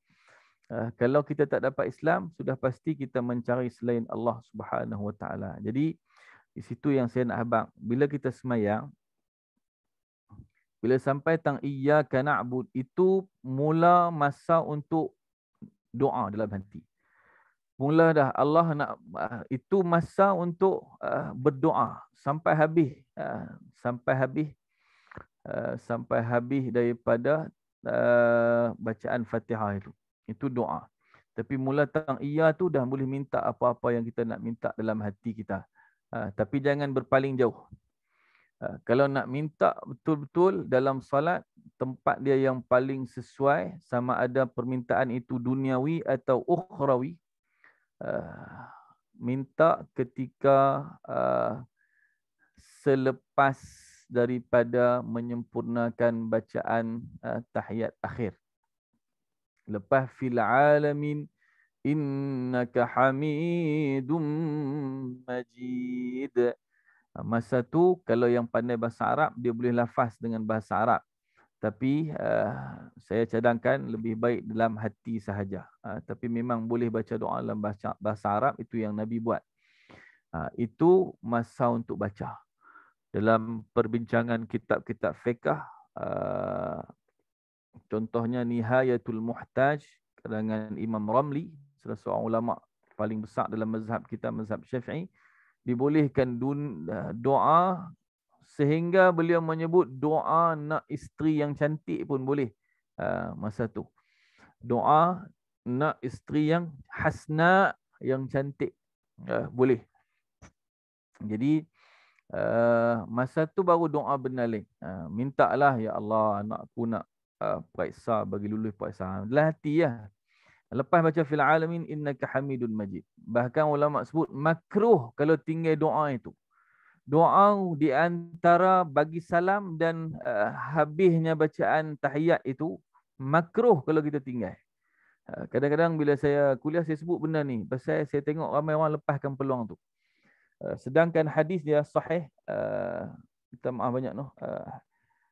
[SPEAKER 1] Kalau kita tak dapat Islam, sudah pasti kita mencari selain Allah Subhanahu Wa Taala. Jadi di situ yang saya nak abang. Bila kita semayang, bila sampai tang iyyaka na'bud, itu mula masa untuk doa dalam hati. Mula dah Allah nak, itu masa untuk berdoa sampai habis, sampai habis daripada bacaan Fatihah itu. Itu doa. Tapi mula tang iya tu dah boleh minta apa-apa yang kita nak minta dalam hati kita. Tapi jangan berpaling jauh. Kalau nak minta betul-betul dalam salat, tempat dia yang paling sesuai, sama ada permintaan itu duniawi atau ukhrawi, minta ketika selepas daripada menyempurnakan bacaan tahiyat akhir. Lepas fil alamin innaka hamidum majid. Masa tu kalau yang pandai bahasa Arab, dia boleh lafaz dengan bahasa Arab. Tapi saya cadangkan lebih baik dalam hati sahaja. Tapi memang boleh baca doa dalam bahasa Arab, itu yang Nabi buat. Itu masa untuk baca. Dalam perbincangan kitab-kitab fiqh, contohnya Nihayatul Muhtaj karangan Imam Ramli, salah seorang ulama paling besar dalam mazhab kita, mazhab Syafi'i, dibolehkan doa sehingga beliau menyebut doa nak isteri yang cantik pun boleh. Masa tu doa nak isteri yang hasna, yang cantik, boleh. Jadi masa tu baru doa bernalih. Mintalah ya Allah, anak aku nak periksa, bagi lulus periksa dalam hati ya. Lepas baca fil alamin innaka hamidun majid. Bahkan ulama sebut makruh kalau tinggal doa itu. Doa di antara bagi salam dan habisnya bacaan tahiyat itu makruh kalau kita tinggal. Kadang-kadang bila saya kuliah saya sebut benda ni pasal saya tengok ramai orang lepaskan peluang tu. Sedangkan hadis dia sahih, minta maaf banyak noh.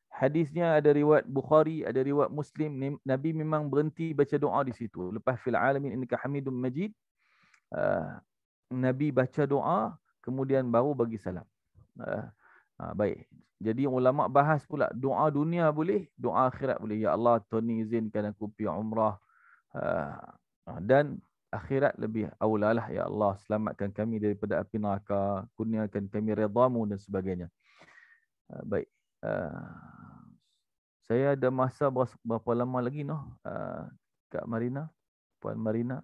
[SPEAKER 1] Hadisnya ada riwayat Bukhari, ada riwayat Muslim. Nabi memang berhenti baca doa di situ. Lepas fil alamin innaka hamidum majid, Nabi baca doa kemudian baru bagi salam. Baik. Jadi ulama bahas pula doa dunia boleh, doa akhirat boleh. Ya Allah, Tuhan izinkan aku pergi umrah. Dan akhirat lebih aulalah. Ya Allah, selamatkan kami daripada api neraka, kurniakan kami redamu dan sebagainya. Baik. Saya ada masa berapa lama lagi noh, Kak Marina, Puan Marina?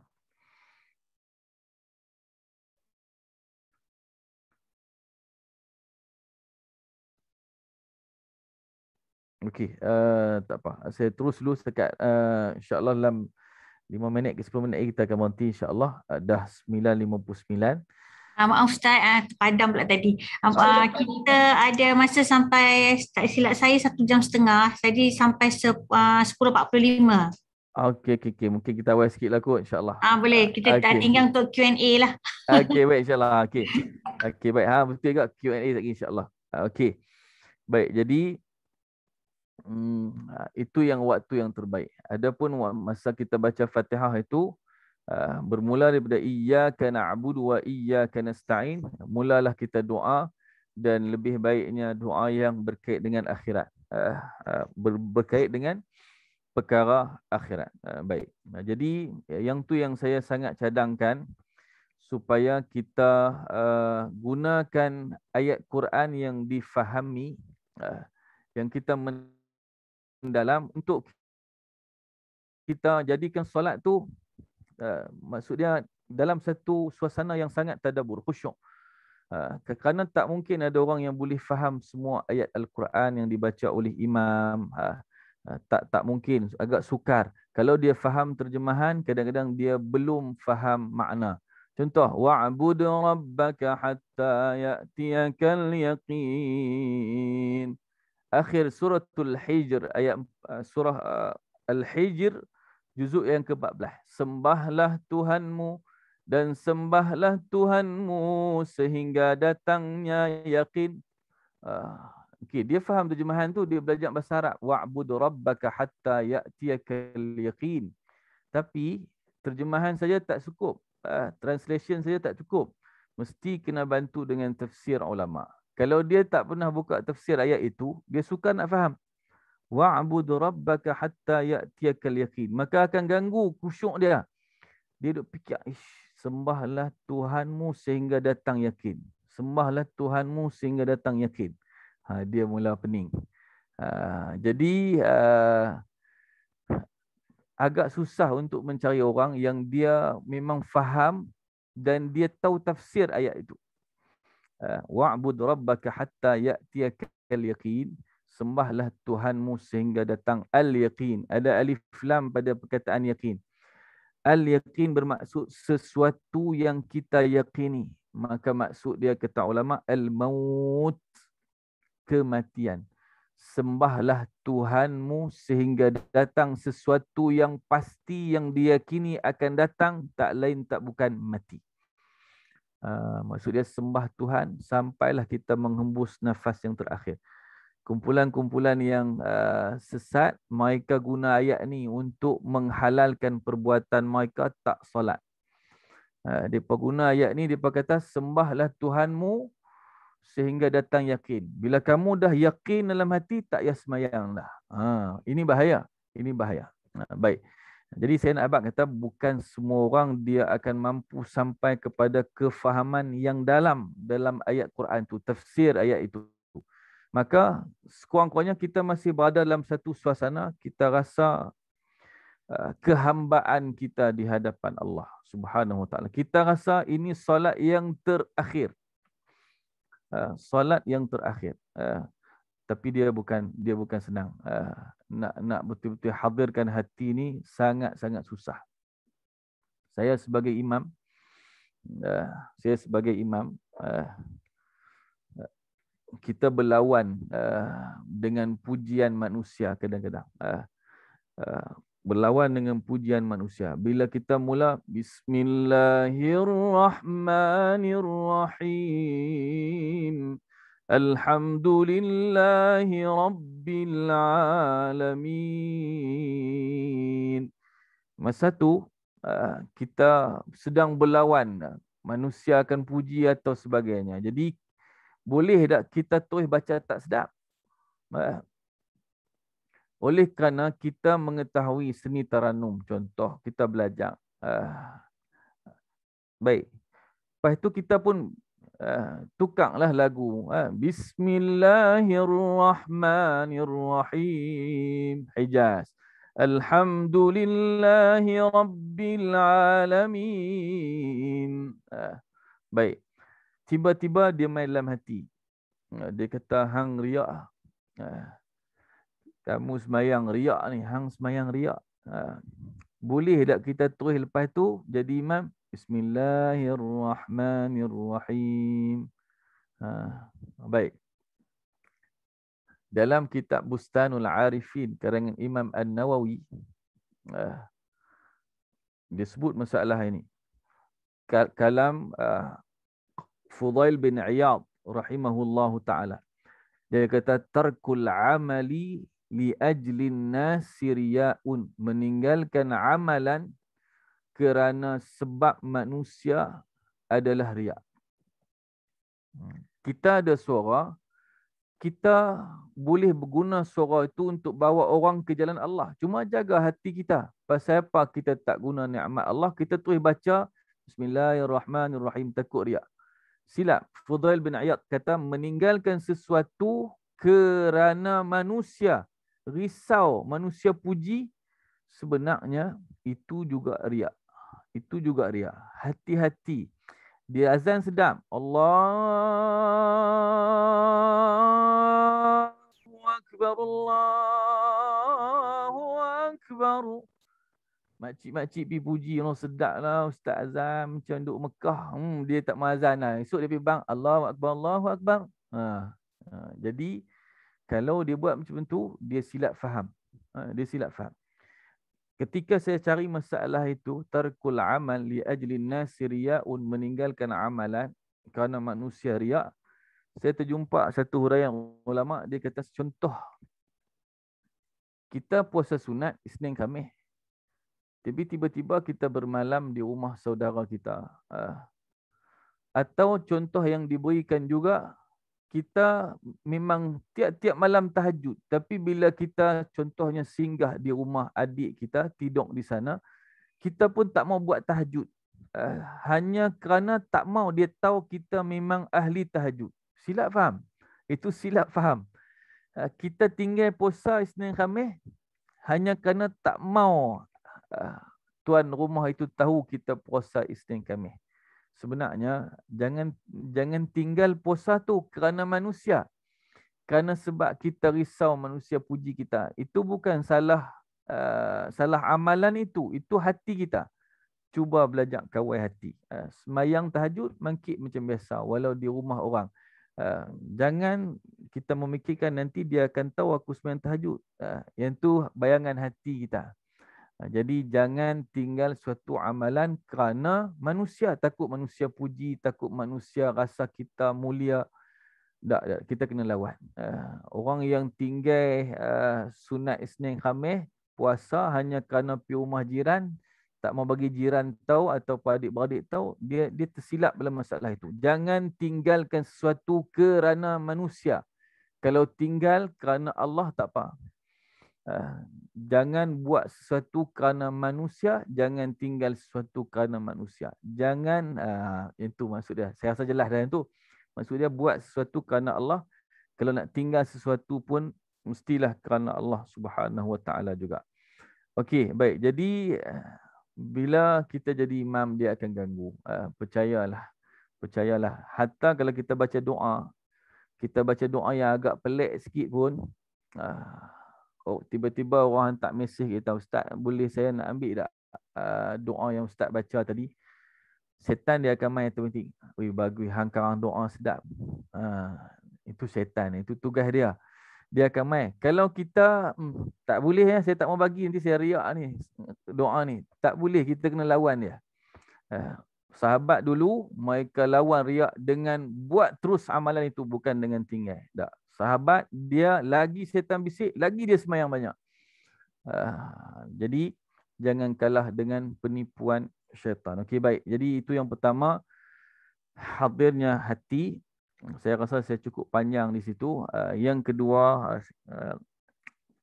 [SPEAKER 1] Okey, tak apa. Saya terus dulu setakat insya-Allah dalam 5 minit ke 10 minit kita akan berhenti insya-Allah. Dah 9.59.
[SPEAKER 2] Maaf Ustaz, terpadam pula tadi. Kita ada masa sampai, tak silap saya, 1.5 jam. Jadi sampai 10.45.
[SPEAKER 1] Okey. Mungkin kita awal sikit lah kot insya-Allah.
[SPEAKER 2] Boleh, kita tinggal untuk Q&A lah.
[SPEAKER 1] Okey, baik insya-Allah. Okey, baik. Betul juga Q&A lagi insya-Allah. Okey. Baik, jadi itu yang waktu yang terbaik. Adapun masa kita baca Fatihah itu bermula daripada iyyaka na'budu wa iyyaka nasta'in. Mulalah kita doa dan lebih baiknya doa yang berkait dengan akhirat. Berkait dengan perkara akhirat. Baik. Jadi yang tu yang saya sangat cadangkan supaya kita gunakan ayat Quran yang difahami, yang kita mendalam untuk kita jadikan solat tu maksudnya dalam satu suasana yang sangat tadabbur, khusyuk. Kerana tak mungkin ada orang yang boleh faham semua ayat Al-Quran yang dibaca oleh imam. Tak mungkin, agak sukar. Kalau dia faham terjemahan, kadang-kadang dia belum faham makna. Contoh, wa'bud rabbaka hatta ya'tiyakal yaqin. Akhir suratul Hijr, ayat surah Al-Hijr, juzuk yang ke-14. Sembahlah Tuhanmu dan sembahlah Tuhanmu sehingga datangnya yakin. Okey, dia faham terjemahan tu, dia belajar bahasa Arab. Wa'bud rabbaka hatta ya'tiyakal yaqin. Tapi terjemahan saja tak cukup. Translation saja tak cukup. Mesti kena bantu dengan tafsir ulama. Kalau dia tak pernah buka tafsir ayat itu, dia sukar nak faham. Wa'bud rabbaka hatta ya'tiyakal yaqin. Maka akan ganggu khusyuk dia. Dia duk fikir, sembahlah Tuhanmu sehingga datang yakin. Sembahlah Tuhanmu sehingga datang yakin. Dia mula pening. Jadi agak susah untuk mencari orang yang dia memang faham dan dia tahu tafsir ayat itu. Wa'bud rabbaka hatta ya'tiyakal yaqin. Sembahlah Tuhanmu sehingga datang al-yaqin. Ada alif lam pada perkataan yaqin. Al-yaqin bermaksud sesuatu yang kita yakini. Maka maksud dia kata ulama al-maut, kematian. Sembahlah Tuhanmu sehingga datang sesuatu yang pasti yang diyakini akan datang, tak lain tak bukan mati. Maksud dia sembah Tuhan sampailah kita menghembus nafas yang terakhir. Kumpulan-kumpulan yang sesat, mereka guna ayat ni untuk menghalalkan perbuatan mereka tak solat. Mereka guna ayat ni, mereka kata sembahlah Tuhanmu sehingga datang yakin. Bila kamu dah yakin dalam hati, tak payah semayang dah. Ini bahaya. Ini bahaya. Baik. Jadi saya nak abang kata bukan semua orang dia akan mampu sampai kepada kefahaman yang dalam ayat Quran tu, tafsir ayat itu. Maka sekurang-kurangnya kita masih berada dalam satu suasana, kita rasa kehambaan kita di hadapan Allah Subhanahu Wa Taala. Kita rasa ini solat yang terakhir. Solat yang terakhir. Tapi dia bukan senang. Nak betul-betul hadirkan hati ni sangat-sangat susah. Saya sebagai imam, kita berlawan dengan pujian manusia kadang-kadang. berlawan dengan pujian manusia. Bila kita mula Bismillahirrahmanirrahim. Alhamdulillahi Rabbil Alamin. Masa tu kita sedang berlawan. Manusia akan puji atau sebagainya. Jadi boleh tak kita terus baca tak sedap? Oleh kerana kita mengetahui seni taranum. Contoh kita belajar. Baik. Lepas tu kita pun tukarlah lagu. Bismillahirrahmanirrahim. Hijaz. Alhamdulillahi Rabbil Alamin. Baik. Tiba-tiba dia main dalam hati. Dia kata, hang riak. Kamu semayang riak ni. Hang semayang riak. Boleh tak kita terus lepas tu jadi imam? Bismillahirrahmanirrahim. Baik. Dalam kitab Bustanul Arifin karangan Imam An-Nawawi, dia sebut masalah ini. Kalam Fudail bin Iyad rahimahullahu ta'ala. Dia kata, tarkul amali li ajlin nasi riya'un. Meninggalkan amalan kerana sebab manusia adalah riak. Kita ada suara, kita boleh berguna suara itu untuk bawa orang ke jalan Allah. Cuma jaga hati kita. Pasal apa kita tak guna nikmat Allah, kita terus baca Bismillahirrahmanirrahim, takut riak. Silap. Fudail bin Iyad kata, meninggalkan sesuatu kerana manusia risau, manusia puji, sebenarnya itu juga riak. Itu juga riak. Hati-hati. Dia azan sedap. Allahu Akbar. Allahu Akbar. Makcik-makcik pergi puji. Allah sedap lah. Ustaz azan macam duduk Mekah. Dia tak mau azan lah. Esok dia pergi bang. Allahu Akbar. Allahu Akbar. Jadi, kalau dia buat macam tu, dia silap faham. Dia silap faham. Ketika saya cari masalah itu, tarkul amal li ajli nasi riya'un, meninggalkan amalan kerana manusia riak, saya terjumpa satu huraian ulama, dia kata contoh, kita puasa sunat Isnin Khamis, tapi tiba-tiba kita bermalam di rumah saudara kita. Atau contoh yang diberikan juga, kita memang tiap-tiap malam tahajud. Tapi bila kita contohnya singgah di rumah adik kita, tidur di sana, kita pun tak mau buat tahajud. Hanya kerana tak mau, dia tahu kita memang ahli tahajud. Silap faham? Itu silap faham. Kita tinggal puasa Isnin Khamis hanya kerana tak mau tuan rumah itu tahu kita puasa Isnin Khamis. Sebenarnya jangan tinggal puasa tu kerana manusia. Kerana sebab kita risau manusia puji kita. Itu bukan salah amalan itu. Itu hati kita. Cuba belajar kawal hati. Semayang tahajud mangkit macam biasa walau di rumah orang. Jangan kita memikirkan nanti dia akan tahu aku semayang tahajud. Yang tu bayangan hati kita. Jadi jangan tinggal suatu amalan kerana manusia. Takut manusia puji, takut manusia rasa kita mulia. Tak, kita kena lawan. Orang yang tinggal sunat Isnin Khamis, puasa hanya kerana pergi rumah jiran, tak mau bagi jiran tahu atau adik-beradik tahu, dia tersilap dalam masalah itu. Jangan tinggalkan sesuatu kerana manusia. Kalau tinggal kerana Allah tak apa. Jangan buat sesuatu kerana manusia, jangan tinggal sesuatu kerana manusia. Jangan, itu maksud dia. Saya rasa jelas dah itu. Maksud dia buat sesuatu kerana Allah. Kalau nak tinggal sesuatu pun, mestilah kerana Allah Subhanahu Wa Taala juga. Okey, baik. Jadi, bila kita jadi imam, dia akan ganggu. Percayalah. Percayalah. Hatta kalau kita baca doa yang agak pelik sikit pun, tiba-tiba orang hantar mesej kita, Ustaz, boleh saya nak ambil tak doa yang Ustaz baca tadi? Setan dia akan main automatik. Bagus, hang karang doa sedap. Itu setan, itu tugas dia. dia akan main. Kalau kita tak boleh ya, saya tak mau bagi, nanti saya riak ni doa ni. Tak boleh, kita kena lawan dia. Sahabat dulu mereka lawan riak dengan buat terus amalan itu, bukan dengan tinggal. Tak. Sahabat dia lagi setan bisik, lagi dia sembahyang banyak. Jadi jangan kalah dengan penipuan syaitan. Okey, baik. Jadi itu yang pertama, hadirnya hati. Saya rasa saya cukup panjang di situ. Yang kedua,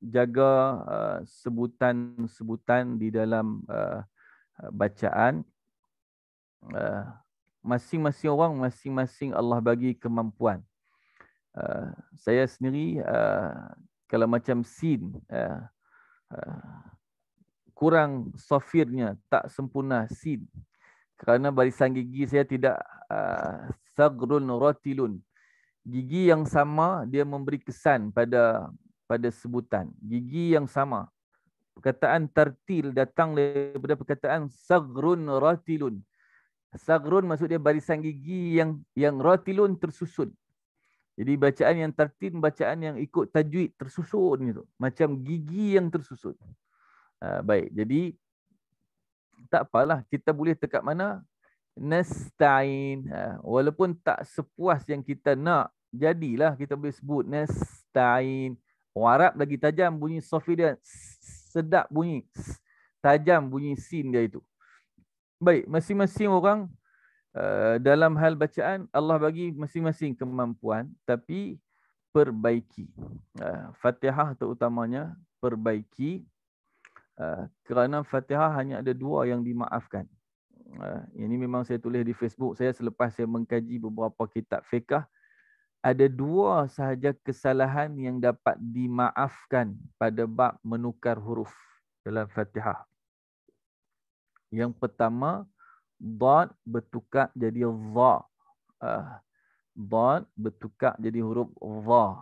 [SPEAKER 1] jaga sebutan-sebutan di dalam bacaan. Masing-masing orang, masing-masing Allah bagi kemampuan. Saya sendiri kalau macam sin, kurang sofirnya, tak sempurna sin. Kerana barisan gigi saya tidak sagrun ratilun. Gigi yang sama dia memberi kesan pada sebutan. Gigi yang sama. Perkataan tartil datang daripada perkataan sagrun ratilun. Sagrun maksud dia barisan gigi yang ratilun tersusun. Jadi bacaan yang tartil, bacaan yang ikut tajwid tersusun gitu. Macam gigi yang tersusun. Baik, jadi tak apalah, kita boleh dekat mana nasta'in. Walaupun tak sepuas yang kita nak, jadilah kita boleh sebut nasta'in. Orang Arab lagi tajam bunyi sofi dia, sedap bunyi, tajam bunyi sin dia itu. Baik, masing-masing orang dalam hal bacaan Allah bagi masing-masing kemampuan, tapi perbaiki. Fatihah terutamanya perbaiki, kerana Fatihah hanya ada 2 yang dimaafkan. Ini memang saya tulis di Facebook saya selepas saya mengkaji beberapa kitab fiqh. Ada 2 sahaja kesalahan yang dapat dimaafkan pada bab menukar huruf dalam Fatihah. Yang pertama, dad bertukar jadi dha. Dad bertukar jadi huruf dha.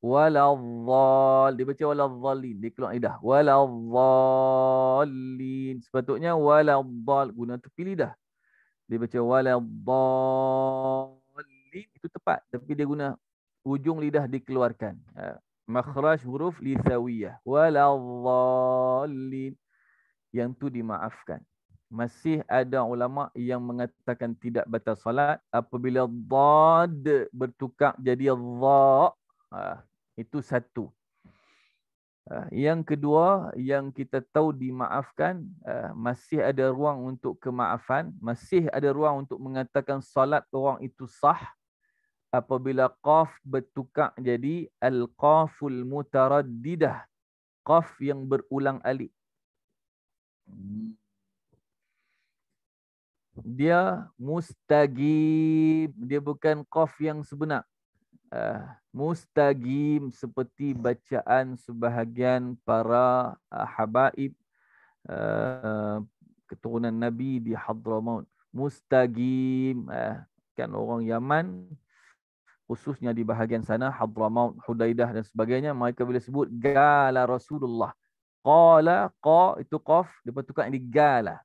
[SPEAKER 1] Waladhdall, dia baca waladhdallin, dia keluar lidah. Waladhdallin. Sepatutnya waladhdall, guna tepi lidah. Dia baca waladhdallin, itu tepat. Tapi dia guna ujung lidah dikeluarkan. Makhraj huruf lithawiyah. Waladhdallin. Yang tu dimaafkan. Masih ada ulama yang mengatakan tidak batal salat apabila dad bertukar jadi dha. Itu satu. Yang kedua, yang kita tahu dimaafkan, masih ada ruang untuk kemaafan, masih ada ruang untuk mengatakan salat orang itu sah apabila qaf bertukar jadi al-qaful mutaraddidah, qaf yang berulang alik. Dia mustaqim, dia bukan qaf yang sebenar. Mustaqim seperti bacaan sebahagian para habaib keturunan Nabi di Hadramaut. Mustaqim, kan orang Yaman khususnya di bahagian sana Hadramaut, Hudaidah dan sebagainya, mereka bila sebut gala Rasulullah. Qala, qa itu qaf, dia bertukar jadi gala.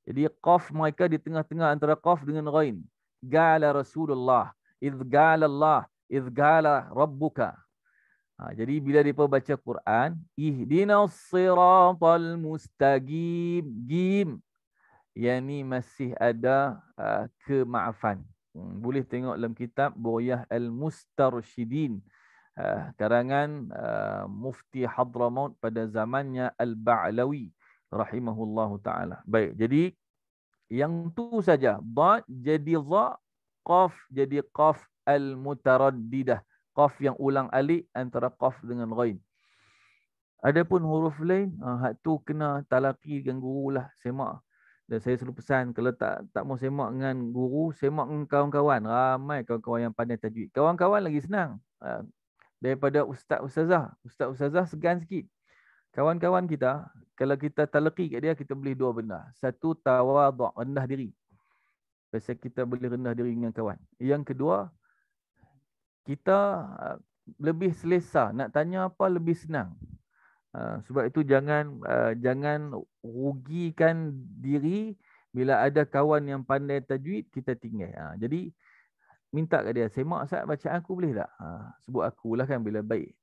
[SPEAKER 1] Jadi qaf mereka di tengah-tengah antara qaf dengan ghain. Gala Rasulullah, idh gala Allah, idh gala Rabbuka. Jadi bila mereka baca Quran, ihdinas siratal mustaqim, gim, yang ni masih ada kemaafan. Boleh tengok dalam kitab Bughiyah Al-Mustarshidin, karangan Mufti Hadramaut pada zamannya Al-Ba'lawi rahimahullahu ta'ala. Baik, jadi yang tu saja. Dad jadi dha, qaf jadi qaf al-mutaraddidah. Qaf yang ulang alik antara qaf dengan ghain. Adapun huruf lain, hak tu kena talaqi dengan guru lah, semak. Dan saya selalu pesan, kalau tak mau semak dengan guru, semak dengan kawan-kawan. Ramai kawan-kawan yang pandai tajwid. Kawan-kawan lagi senang daripada ustaz-ustazah. Ustaz-ustazah segan sikit. Kawan-kawan kita, kalau kita talaqi kat dia, kita boleh 2 benda. Satu, tawadhu', rendah diri. Pasal kita boleh rendah diri dengan kawan. Yang kedua, kita lebih selesa. Nak tanya apa lebih senang. Sebab itu jangan rugikan diri bila ada kawan yang pandai tajwid, kita tinggal. Jadi minta kat dia, semak Ustaz bacaan aku boleh tak? Sebut akulah kan bila baik.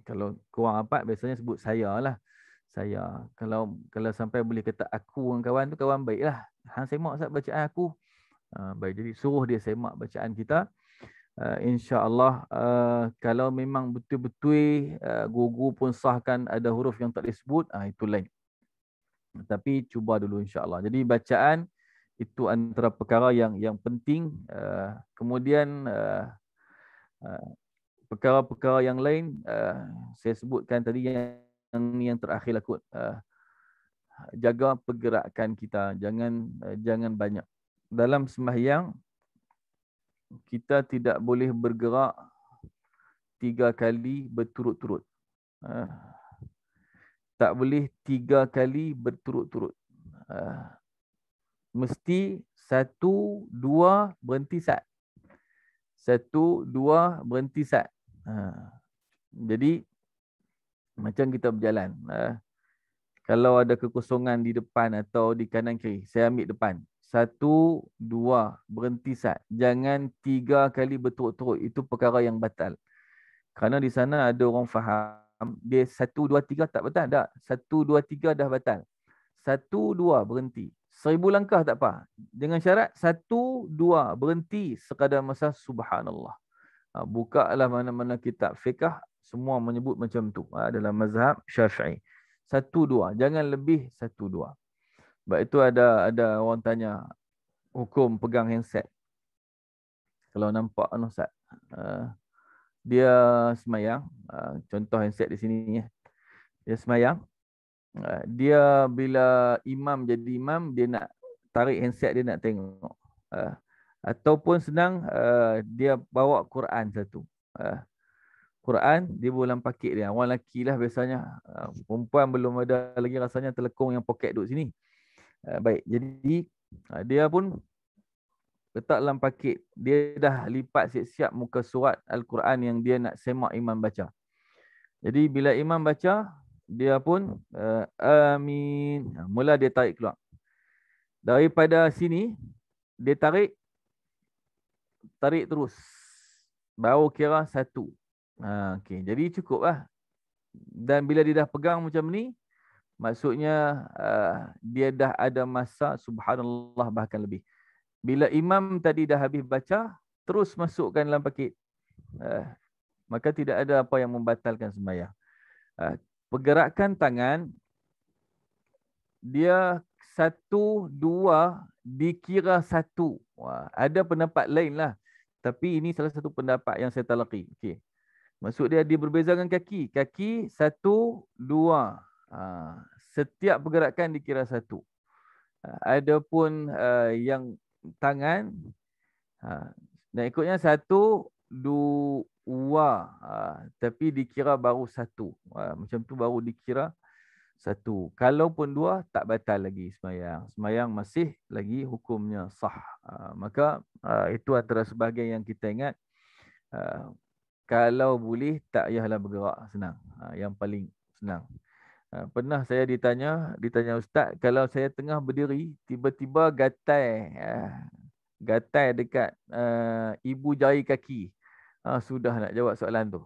[SPEAKER 1] Kalau kurang rapat biasanya sebut saya lah. Saya. Kalau sampai boleh kata aku dengan kawan tu, kawan baik lah. Hang semak Ustaz bacaan aku. Baik, jadi suruh dia semak bacaan kita. InsyaAllah kalau memang betul-betul guru pun sahkan ada huruf yang tak disebut, itu lain. Tapi cuba dulu insyaAllah. Jadi bacaan itu antara perkara yang penting. Kemudian perkara-perkara yang lain saya sebutkan tadi yang terakhir lah kot. Jaga pergerakan kita, jangan banyak. Dalam sembahyang kita tidak boleh bergerak 3 kali berturut-turut. Tak boleh 3 kali berturut-turut. Mesti 1, 2 berhenti sat. 1, 2 berhenti sat. Jadi macam kita berjalan. Kalau ada kekosongan di depan atau di kanan kiri, saya ambil depan. 1, 2 berhenti sat. Jangan 3 kali berturut-turut. Itu perkara yang batal. Kerana di sana ada orang faham dia 1, 2, 3 tak batal. Tak. 1, 2, 3 dah batal. 1, 2 berhenti. 1000 langkah tak apa. Dengan syarat 1, 2 berhenti sekadar masa subhanallah. Bukalah mana-mana kitab fiqh, semua menyebut macam tu. Dalam mazhab Syafi'i. 1, 2. Jangan lebih 1, 2. Sebab itu ada orang tanya hukum pegang handset. Kalau nampak Ustaz, dia semayang, contoh handset di sini ya. Dia semayang, dia bila imam jadi imam, dia nak tarik handset, dia nak tengok. Ataupun senang, dia bawa Quran satu. Quran, dia bolam pakit dia. Orang lelaki lah biasanya. Perempuan belum ada lagi rasanya telekong yang poket duduk sini. Baik, jadi dia pun letak dalam pakit. Dia dah lipat siap-siap muka surat Al-Quran yang dia nak semak imam baca. Jadi bila imam baca, dia pun amin. Mula dia tarik keluar. Daripada sini, dia tarik terus. Baru kira 1. Okay. Jadi cukup lah. Dan bila dia dah pegang macam ni, maksudnya dia dah ada masa subhanallah bahkan lebih. Bila imam tadi dah habis baca, terus masukkan dalam pakit. Maka tidak ada apa yang membatalkan sembahyang. Pergerakan tangan, dia 1, 2 dikira 1. Ada pendapat lain lah. Tapi ini salah satu pendapat yang saya talaqi. Okay. Maksud dia berbeza dengan kaki. Kaki 1, 2. Setiap pergerakan dikira 1. Adapun yang tangan, dan ikutnya 1, 2. Tapi dikira baru 1. Macam tu baru dikira 1. Kalaupun 2, tak batal lagi sembahyang. Sembahyang masih lagi hukumnya sah. Maka itu antara sebahagian yang kita ingat. Kalau boleh, tak payahlah bergerak, senang. Yang paling senang. Pernah saya ditanya Ustaz, kalau saya tengah berdiri, tiba-tiba gatai dekat ibu jari kaki. Sudah nak jawab soalan tu.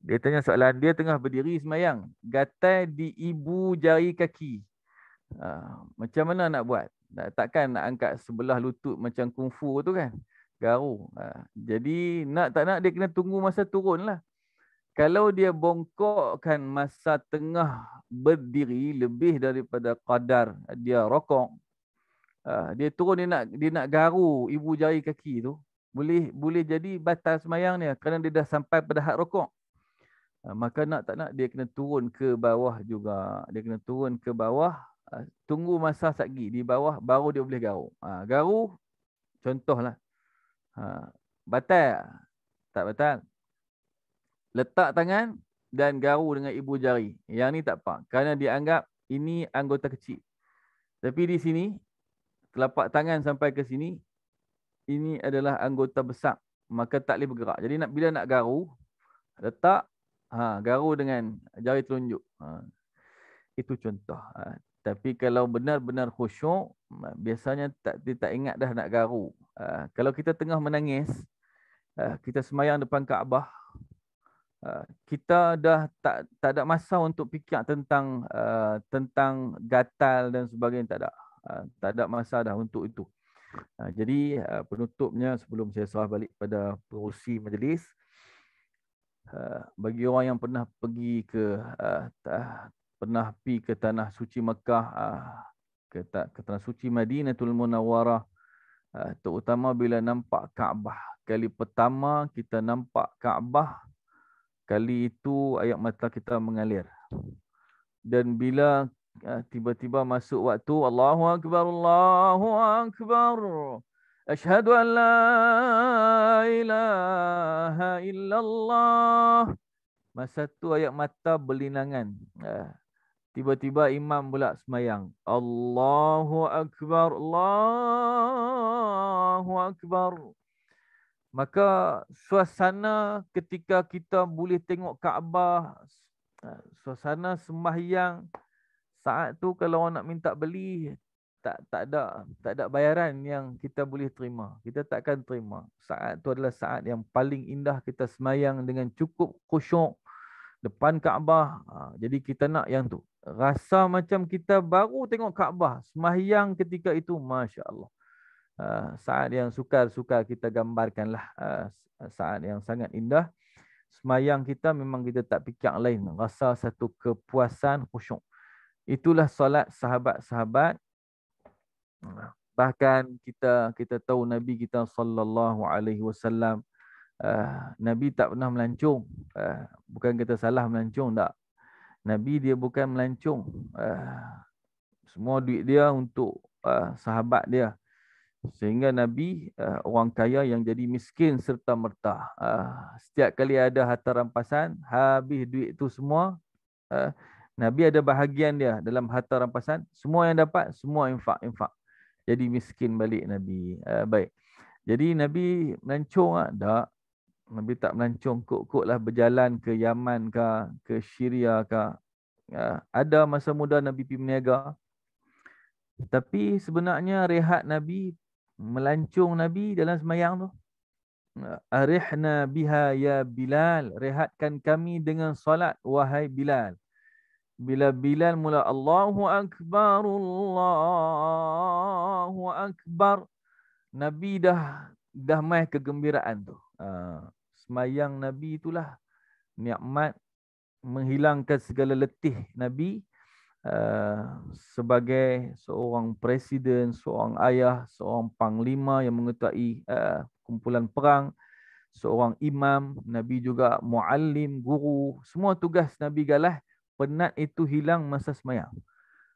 [SPEAKER 1] Dia tanya soalan, dia tengah berdiri semayang, gatai di ibu jari kaki. Macam mana nak buat? Takkan nak angkat sebelah lutut macam kungfu tu kan? Garu. Jadi nak tak nak dia kena tunggu masa turun lah. Kalau dia bongkokkan masa tengah berdiri lebih daripada qadar dia rokok, dia turun, dia nak garu ibu jari kaki tu, boleh jadi batal sembahyang dia kerana dia dah sampai pada had rokok. Maka nak tak nak dia kena turun ke bawah juga. Dia kena turun ke bawah, tunggu masa satgi di bawah baru dia boleh garu. Garu contohlah. Batal? Tak batal. Letak tangan dan garu dengan ibu jari. Yang ni tak apa. Kerana dianggap ini anggota kecil. Tapi di sini, telapak tangan sampai ke sini, ini adalah anggota besar. Maka tak boleh bergerak. Jadi bila nak garu, letak, garu dengan jari telunjuk. Itu contoh. Tapi kalau benar-benar khusyuk, biasanya tak ingat dah nak garu. Kalau kita tengah menangis, kita semayang depan Kaabah, kita dah tak ada masa untuk fikir tentang gatal dan sebagainya, tak ada. Tak ada masa dah untuk itu. Jadi penutupnya sebelum saya serah balik pada pengerusi majlis, bagi orang yang pernah pergi ke tanah suci Mekah, ke tanah suci Madinatul Munawwarah, terutama bila nampak Kaabah. Kali pertama kita nampak Kaabah, kali itu air mata kita mengalir. Dan bila tiba-tiba masuk waktu Allahu Akbar, Allahu Akbar, asyhadu an la ilaha illallah. Masa tu ayat mata berlinangan. Tiba-tiba imam pula semayang. Allahu Akbar, Allahu Akbar. Maka suasana ketika kita boleh tengok Kaabah, suasana sembahyang, saat tu kalau orang nak minta beli, tak ada bayaran yang kita boleh terima. Kita takkan terima. Saat tu adalah saat yang paling indah kita semayang dengan cukup khusyuk depan Kaabah. Jadi kita nak yang tu. Rasa macam kita baru tengok Kaabah. Sembahyang ketika itu, Masya Allah. Saat yang sukar kita gambarkanlah. Saat yang sangat indah. Semayang kita memang kita tak fikir lain. Rasa satu kepuasan khusyuk. Itulah solat sahabat-sahabat. Bahkan kita tahu Nabi kita sallallahu alaihi wasallam, Nabi tak pernah melancong. Bukan kita salah melancong, tak. Nabi dia bukan melancong. Semua duit dia untuk sahabat dia. Sehingga Nabi orang kaya yang jadi miskin serta merta. Setiap kali ada harta rampasan, habis duit itu semua, Nabi ada bahagian dia dalam harta rampasan. Semua yang dapat, semua infak. Jadi miskin balik Nabi. Baik. Jadi Nabi melancong tak? Nabi tak melancong kok lah berjalan ke Yaman ke Syria ke. Ada masa muda Nabi pergi berniaga. Tapi sebenarnya rehat Nabi, melancong Nabi dalam semayang tu. Arihna biha ya Bilal. Rehatkan kami dengan solat wahai Bilal. Bila Bilal mula Allahu Akbar, Allahu Akbar, Nabi dah mai kegembiraan tu. Semayang Nabi itulah nikmat, menghilangkan segala letih Nabi sebagai seorang presiden, seorang ayah, seorang panglima yang mengetahui kumpulan perang, seorang imam, Nabi juga muallim, guru, semua tugas Nabi galah. Penat itu hilang masa semayang.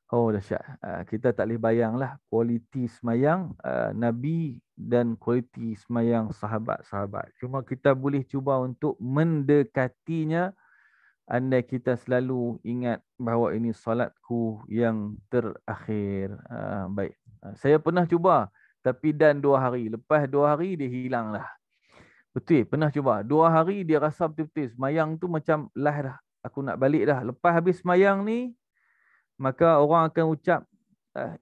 [SPEAKER 1] Oh dahsyat. Kita tak boleh bayanglah kualiti semayang Nabi dan kualiti semayang sahabat-sahabat. Cuma kita boleh cuba untuk mendekatinya andai kita selalu ingat bahawa ini solatku yang terakhir. Baik. Saya pernah cuba tapi dan 2 hari. Lepas 2 hari dia hilang lah. Betul, pernah cuba. 2 hari dia rasa betul-betul semayang tu macam lah dah. Aku nak balik dah. Lepas habis semayang ni, maka orang akan ucap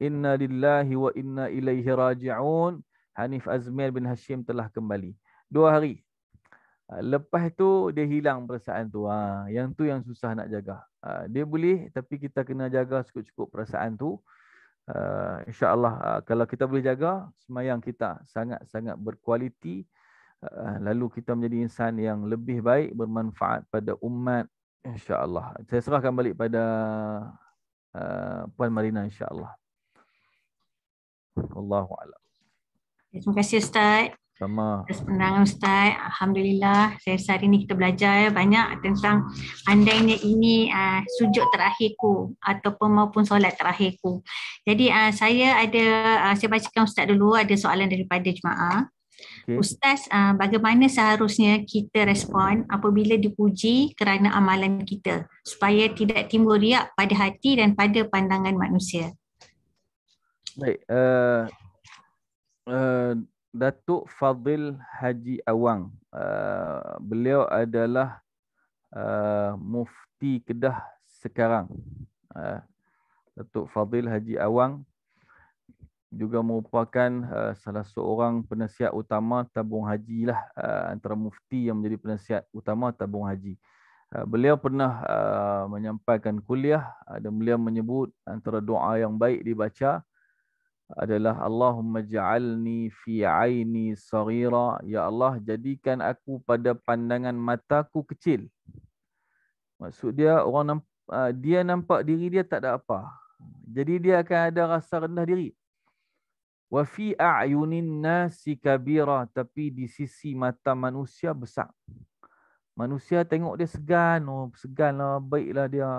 [SPEAKER 1] inna lillahi wa inna ilaihi raji'un. Hanif Azmir bin Hashim telah kembali. 2 hari. Lepas tu dia hilang perasaan tu. Yang tu yang susah nak jaga. Dia boleh tapi kita kena jaga cukup-cukup perasaan tu. InsyaAllah kalau kita boleh jaga, semayang kita sangat-sangat berkualiti. Lalu kita menjadi insan yang lebih baik, bermanfaat pada umat. InsyaAllah. Saya serahkan balik pada Puan Marina insyaAllah. Wallahu'alam.
[SPEAKER 2] Terima kasih Ustaz.
[SPEAKER 1] Sama.
[SPEAKER 2] Atas penerangan Ustaz. Alhamdulillah. Saya rasa hari ini kita belajar banyak tentang andainya ini sujud terakhirku ataupun maupun solat terakhirku. Jadi saya bacakan Ustaz dulu, ada soalan daripada jemaah. Okay. Ustaz, bagaimana seharusnya kita respon apabila dipuji kerana amalan kita supaya tidak timbul riak pada hati dan pada pandangan manusia?
[SPEAKER 1] Baik, Datuk Fadil Haji Awang, beliau adalah mufti Kedah sekarang. Datuk Fadil Haji Awang juga merupakan salah seorang penasihat utama tabung haji lah, antara mufti yang menjadi penasihat utama tabung haji. Beliau pernah menyampaikan kuliah dan beliau menyebut antara doa yang baik dibaca adalah Allahumma ja'alni fi aini saghira, ya Allah jadikan aku pada pandangan mataku kecil. Maksud dia dia nampak diri dia tak ada apa. Jadi dia akan ada rasa rendah diri. Wa fi a'yunin nasi kabira, tapi di sisi mata manusia besar. Manusia tengok dia segan, oh segan lah, baiklah dia,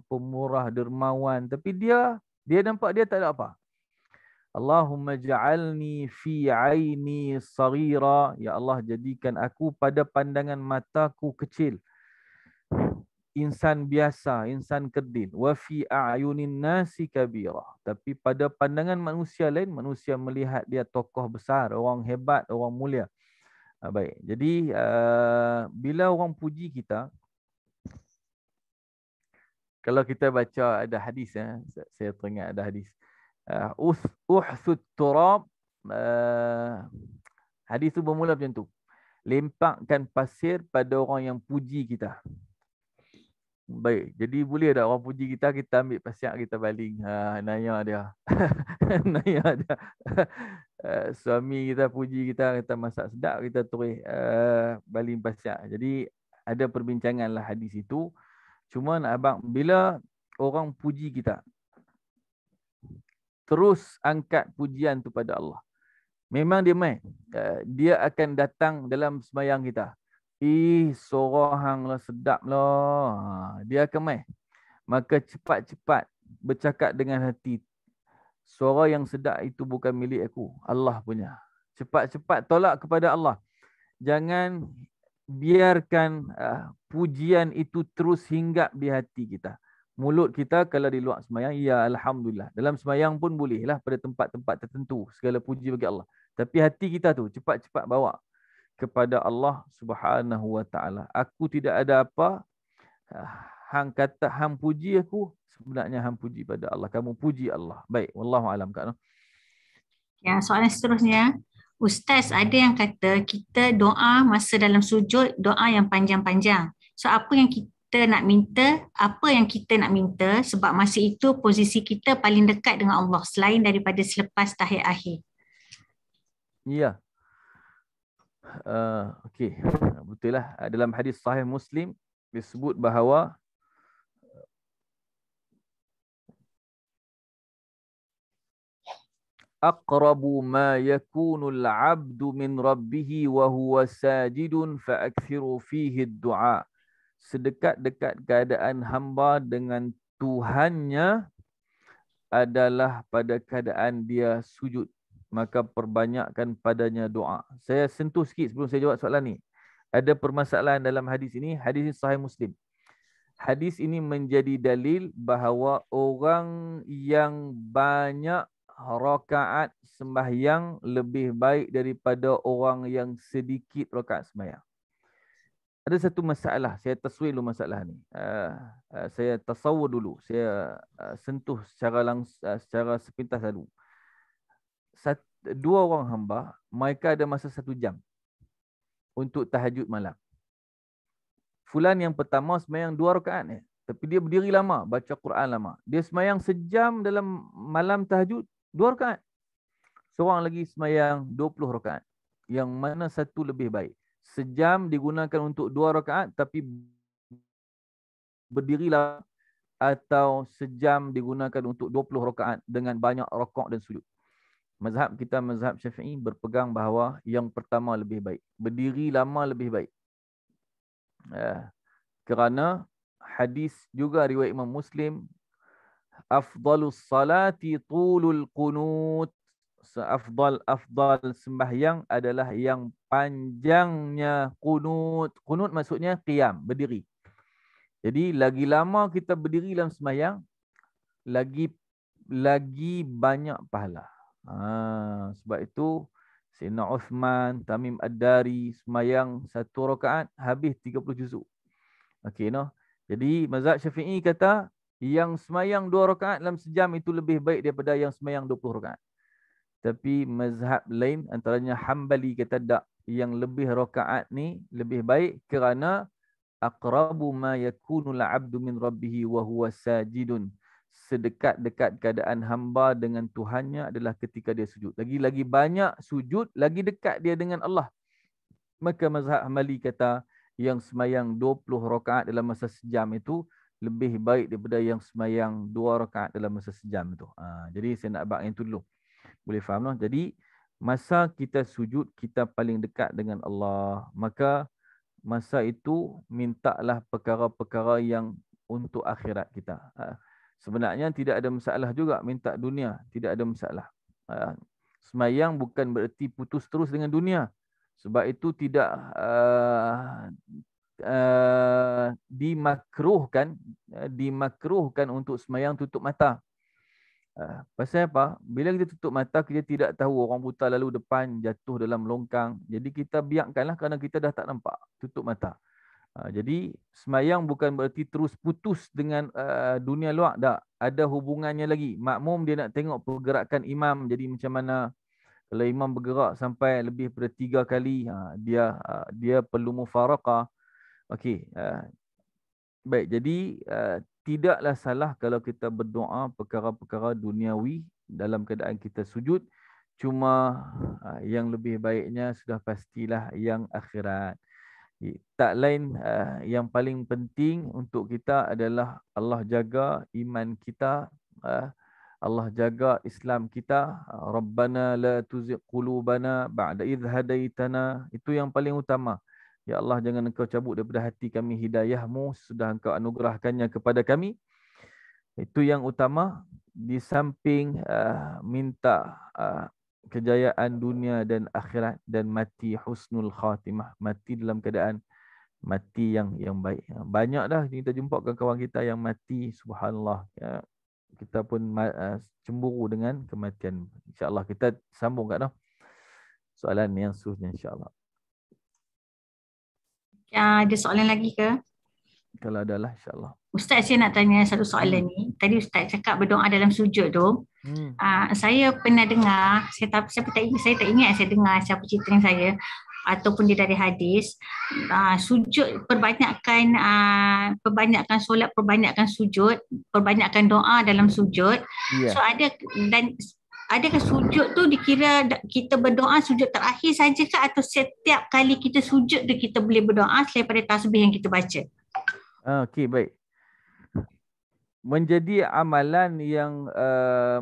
[SPEAKER 1] pemurah, dermawan, tapi dia nampak dia tak ada apa. Allahumma ja'alni fi aini saghira, ya Allah jadikan aku pada pandangan mataku kecil. Insan biasa, insan kerdil. Wa fi a'yunin nasi kabira, tapi pada pandangan manusia lain, manusia melihat dia tokoh besar, orang hebat, orang mulia. Baik, jadi bila orang puji kita, kalau kita baca ada hadis, saya teringat ada hadis. Uhthut turab, hadis tu bermula macam tu. Lempakkan pasir pada orang yang puji kita. Baik, jadi boleh tak orang puji kita, kita ambil pasir, kita baling. Naya dia. Naya dia. Suami kita puji kita, kita masak sedap, kita tulis baling pasir. Jadi ada perbincangan lah hadis itu. Cuma abang, bila orang puji kita, terus angkat pujian tu pada Allah. Memang dia main. Dia akan datang dalam sembahyang kita. Sorang lah, sedap lah. Dia akan main. Maka cepat-cepat bercakap dengan hati. Suara yang sedap itu bukan milik aku, Allah punya. Cepat-cepat tolak kepada Allah. Jangan biarkan pujian itu terus hinggap di hati kita. Mulut kita kalau di luar sembahyang, ya alhamdulillah. Dalam sembahyang pun bolehlah pada tempat-tempat tertentu. Segala puji bagi Allah. Tapi hati kita tu cepat-cepat bawa kepada Allah Subhanahu wa taala. Aku tidak ada apa. Hang kata hang puji aku, sebenarnya hang puji pada Allah. Kamu puji Allah. Baik, wallahu alam Kak.
[SPEAKER 2] Ya, soalan seterusnya. Ustaz, ada yang kata kita doa masa dalam sujud, doa yang panjang-panjang. So, apa yang kita nak minta sebab masa itu posisi kita paling dekat dengan Allah selain daripada selepas tahiyat akhir.
[SPEAKER 1] Ya. Okey. Betul lah. Dalam hadis sahih Muslim disebut bahawa aqrabu ma yakunul 'abdu min rabbih wa huwa sajidun fa'akthiru fihi ad-du'a. Sedekat-dekat keadaan hamba dengan Tuhannya adalah pada keadaan dia sujud. Maka perbanyakkan padanya doa. Saya sentuh sikit sebelum saya jawab soalan ni. Ada permasalahan dalam hadis ini. Hadis ini sahih Muslim. Hadis ini menjadi dalil bahawa orang yang banyak rakaat sembahyang lebih baik daripada orang yang sedikit rakaat sembahyang. Ada satu masalah, saya taswir dulu masalah ni. Saya tasawur dulu, saya sentuh secara sepintas dulu. Dua orang hamba, mereka ada masa 1 jam untuk tahajud malam. Fulan yang pertama sembahyang 2 rakaat, tapi dia berdiri lama, baca Quran lama. Dia sembahyang sejam dalam malam tahajud, 2 rakaat. Seorang lagi sembahyang 20 rakaat. Yang mana satu lebih baik? Sejam digunakan untuk 2 rakaat, tapi berdiri lama, atau sejam digunakan untuk 20 rakaat dengan banyak rakaat dan sujud. Mazhab kita, mazhab Syafi'i, berpegang bahawa yang pertama lebih baik. Berdiri lama lebih baik. Kerana hadis juga riwayat Imam Muslim, afdalus salati tulul qunut. Afdal sembahyang adalah yang panjangnya qunut. Qunut maksudnya qiyam, berdiri. Jadi lagi lama kita berdiri dalam sembahyang, lagi banyak pahala. Sebab itu Sayyidina Uthman, Tamim Ad-Dari sembahyang 1 rakaat habis 30 juzuk. Okey, no. Jadi mazhab Syafi'i kata yang sembahyang 2 rakaat dalam sejam itu lebih baik daripada yang sembahyang 20 rakaat. Tapi mazhab lain antaranya Hambali kata tak, yang lebih rakaat ni lebih baik kerana aqrabu ma yakunul 'abdu min rabbih wa huwa sajidun. Sedekat-dekat keadaan hamba dengan Tuhannya adalah ketika dia sujud. Lagi-lagi banyak sujud, lagi dekat dia dengan Allah. Maka mazhab Hambali kata yang semayang 20 rakaat dalam masa sejam itu lebih baik daripada yang semayang 2 rakaat dalam masa sejam itu. Jadi saya nak bab yang itu dulu. Boleh faham tak? Jadi masa kita sujud, kita paling dekat dengan Allah. Maka masa itu mintalah perkara-perkara yang untuk akhirat kita. Sebenarnya tidak ada masalah juga minta dunia. Tidak ada masalah. Semayang bukan bererti putus terus dengan dunia. Sebab itu tidak dimakruhkan untuk semayang tutup mata. Pasal apa? Bila kita tutup mata, kita tidak tahu orang buta lalu depan jatuh dalam longkang. Jadi kita biarkanlah kerana kita dah tak nampak. Tutup mata. Jadi semayang bukan berarti terus putus dengan dunia luar. Tak. Ada hubungannya lagi. Makmum dia nak tengok pergerakan imam. Jadi macam mana kalau imam bergerak sampai lebih daripada 3 kali, dia perlu mufaraqah. Okey. Baik, jadi tidaklah salah kalau kita berdoa perkara-perkara duniawi dalam keadaan kita sujud. Cuma yang lebih baiknya sudah pastilah yang akhirat. Tak lain, yang paling penting untuk kita adalah Allah jaga iman kita, Allah jaga Islam kita. Rabbana la tuzigh qulubana ba'da idh hadaitana. Itu yang paling utama. Ya Allah, jangan engkau cabut daripada hati kami hidayahmu sudah engkau anugerahkannya kepada kami. Itu yang utama. Di samping minta kejayaan dunia dan akhirat dan mati husnul khatimah, mati dalam keadaan mati yang baik. Banyak dah kita jumpa kawan kita yang mati, subhanallah. Ya, kita pun cemburu dengan kematian. InsyaAllah kita sambung kat soalan yang seterusnya insyaAllah.
[SPEAKER 2] Ada soalan lagi ke?
[SPEAKER 1] Kalau ada lah insyaAllah.
[SPEAKER 2] Ustaz, saya nak tanya satu soalan ni. Tadi Ustaz cakap berdoa dalam sujud tu. Saya pernah dengar, saya tak ingat saya dengar siapa cerita dengan saya ataupun dia dari hadis. Sujud perbanyakkan solat, perbanyakkan sujud, perbanyakkan doa dalam sujud. Yeah. So adakah sujud tu dikira kita berdoa sujud terakhir saja ke, atau setiap kali kita sujud tu kita boleh berdoa selain pada tasbih yang kita baca?
[SPEAKER 1] Okey, baik. Menjadi amalan yang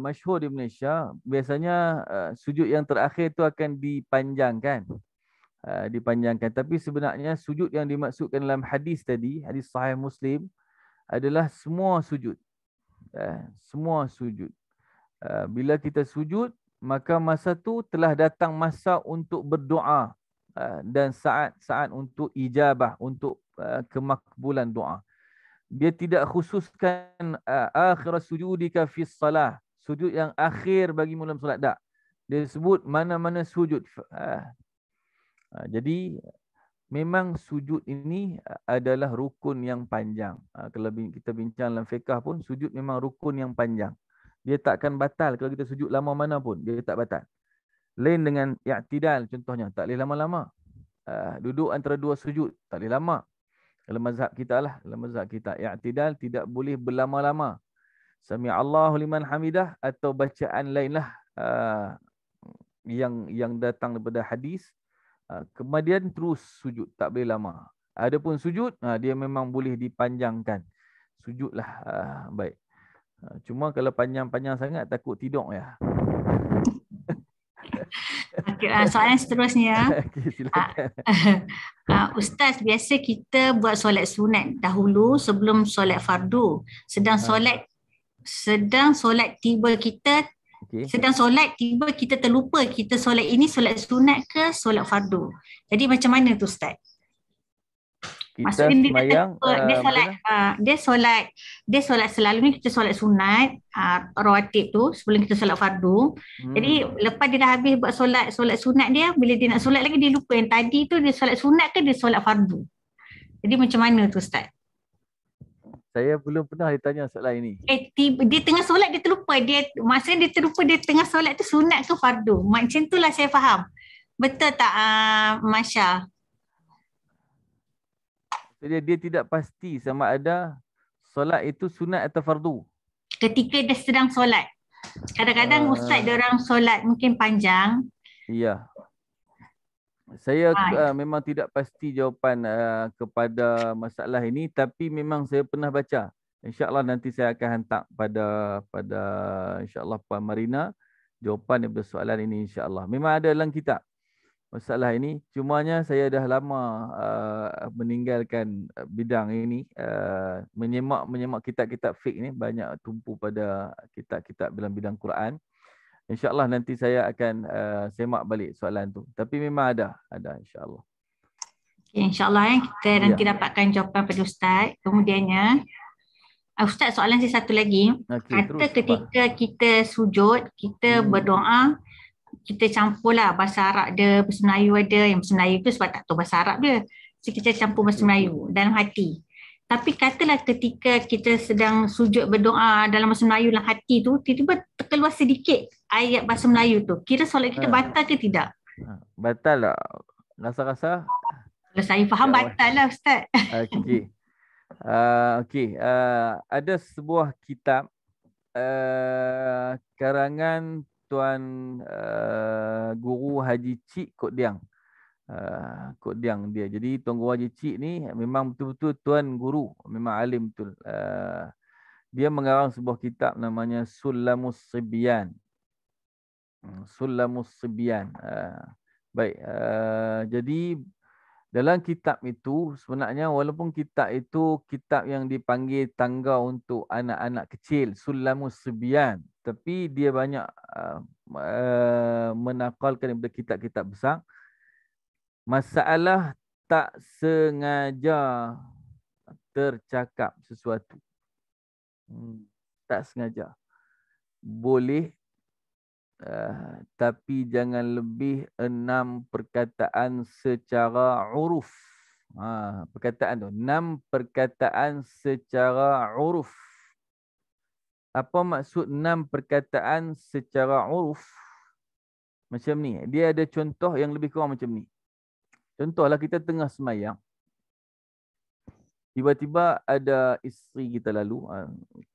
[SPEAKER 1] masyhur di Malaysia, biasanya sujud yang terakhir tu akan dipanjangkan. Tapi sebenarnya sujud yang dimaksudkan dalam hadis tadi, hadis sahih Muslim, adalah semua sujud. Semua sujud. Bila kita sujud, maka masa tu telah datang masa untuk berdoa dan saat-saat untuk ijabah, untuk kemakbulan doa. Dia tidak khususkan akhir sujudika fi salah, sujud yang akhir bagi dalam solat, tak. Dia sebut mana-mana sujud. Jadi memang sujud ini adalah rukun yang panjang. Kalau kita bincang dalam fiqh pun, sujud memang rukun yang panjang. Dia takkan batal kalau kita sujud lama mana pun, dia tak batal. Lain dengan i'tidal contohnya, tak boleh lama-lama. Duduk antara dua sujud, tak boleh lama. Dalam mazhab kita lah, dalam mazhab kita, i'tidal tidak boleh berlama-lama. Sami'allahu liman hamidah atau bacaan lainlah yang datang daripada hadis. Kemudian terus sujud, tak boleh lama. Adapun sujud, dia memang boleh dipanjangkan. Sujudlah baik. Cuma kalau panjang-panjang sangat takut tidur ya.
[SPEAKER 2] Okay, soalan seterusnya.
[SPEAKER 1] Okay, silakan.
[SPEAKER 2] Ustaz, biasa kita buat solat sunat dahulu sebelum solat fardu. Sedang solat tiba kita, sedang solat tiba kita terlupa kita solat ini solat sunat ke solat fardu. Jadi macam mana tu Ustaz?
[SPEAKER 1] Kita semayang,
[SPEAKER 2] dia solat selalunya kita solat sunat rawatib tu sebelum kita solat fardu. Jadi lepas dia dah habis buat solat sunat dia, bila dia nak solat lagi dia lupa yang tadi tu dia solat sunat ke dia solat fardu. Jadi macam mana tu Ustaz?
[SPEAKER 1] Saya belum pernah ditanya soalan ini.
[SPEAKER 2] Dia tengah solat dia terlupa, masa dia terlupa dia tengah solat tu sunat ke fardu. Macam itulah saya faham. Betul tak Masya?
[SPEAKER 1] Dia tidak pasti sama ada solat itu sunat atau fardu.
[SPEAKER 2] Ketika dia sedang solat. Kadang-kadang ustaz
[SPEAKER 1] Uh,
[SPEAKER 2] diorang solat mungkin panjang.
[SPEAKER 1] ya, saya
[SPEAKER 2] Ha,
[SPEAKER 1] memang tidak pasti jawapan kepada masalah ini, tapi memang saya pernah baca. InsyaAllah nanti saya akan hantar pada insyaAllah Puan Marina jawapan daripada soalan ini insyaAllah. Memang ada dalam kitab masalah ini. Cumanya saya dah lama meninggalkan bidang ini. Menyemak kitab-kitab fiqh ni banyak tumpu pada kitab-kitab dalam bidang Quran. InsyaAllah nanti saya akan semak balik soalan tu. Tapi memang ada insyaAllah.
[SPEAKER 2] okay, InsyaAllah kita nanti
[SPEAKER 1] Ya,
[SPEAKER 2] dapatkan jawapan pada ustaz. Kemudiannya, ustaz soalan saya satu lagi.
[SPEAKER 1] okey,
[SPEAKER 2] Kata
[SPEAKER 1] terus Abah.
[SPEAKER 2] ketika kita sujud, kita berdoa, kita campurlah bahasa Arab dia, bahasa Melayu ada. Yang bahasa Melayu tu sebab tak tahu bahasa Arab dia. Jadi kita campur bahasa Melayu dalam hati. Tapi katalah ketika kita sedang sujud berdoa dalam bahasa Melayu dalam hati tu, tiba-tiba terkeluar sedikit ayat bahasa Melayu tu. Kira solat kita batal ke tidak?
[SPEAKER 1] Batal tak? Rasa-rasa?
[SPEAKER 2] Kalau saya faham batal lah Ustaz.
[SPEAKER 1] Okey. Okey. Ada sebuah kitab karangan Tuan Guru Haji Cik Kok Diang. Kok Diang dia. Jadi Tuan Guru Haji Cik ni memang betul-betul Tuan Guru. Memang alim betul. Dia mengarang sebuah kitab namanya Sulamus Sibyan. Sulamus Sibyan. Baik. Jadi dalam kitab itu sebenarnya walaupun kitab itu kitab yang dipanggil tangga untuk anak-anak kecil, Sulamus Sibyan, tapi dia banyak menakalkan daripada kitab-kitab besar. Masalah tak sengaja tercakap sesuatu. Tak sengaja. Boleh tapi jangan lebih 6 perkataan secara uruf. Perkataan tu 6 perkataan secara uruf. Apa maksud 6 perkataan secara uruf? Macam ni. Dia ada contoh yang lebih kurang macam ni. Contohlah kita tengah semayang. Tiba-tiba ada isteri kita lalu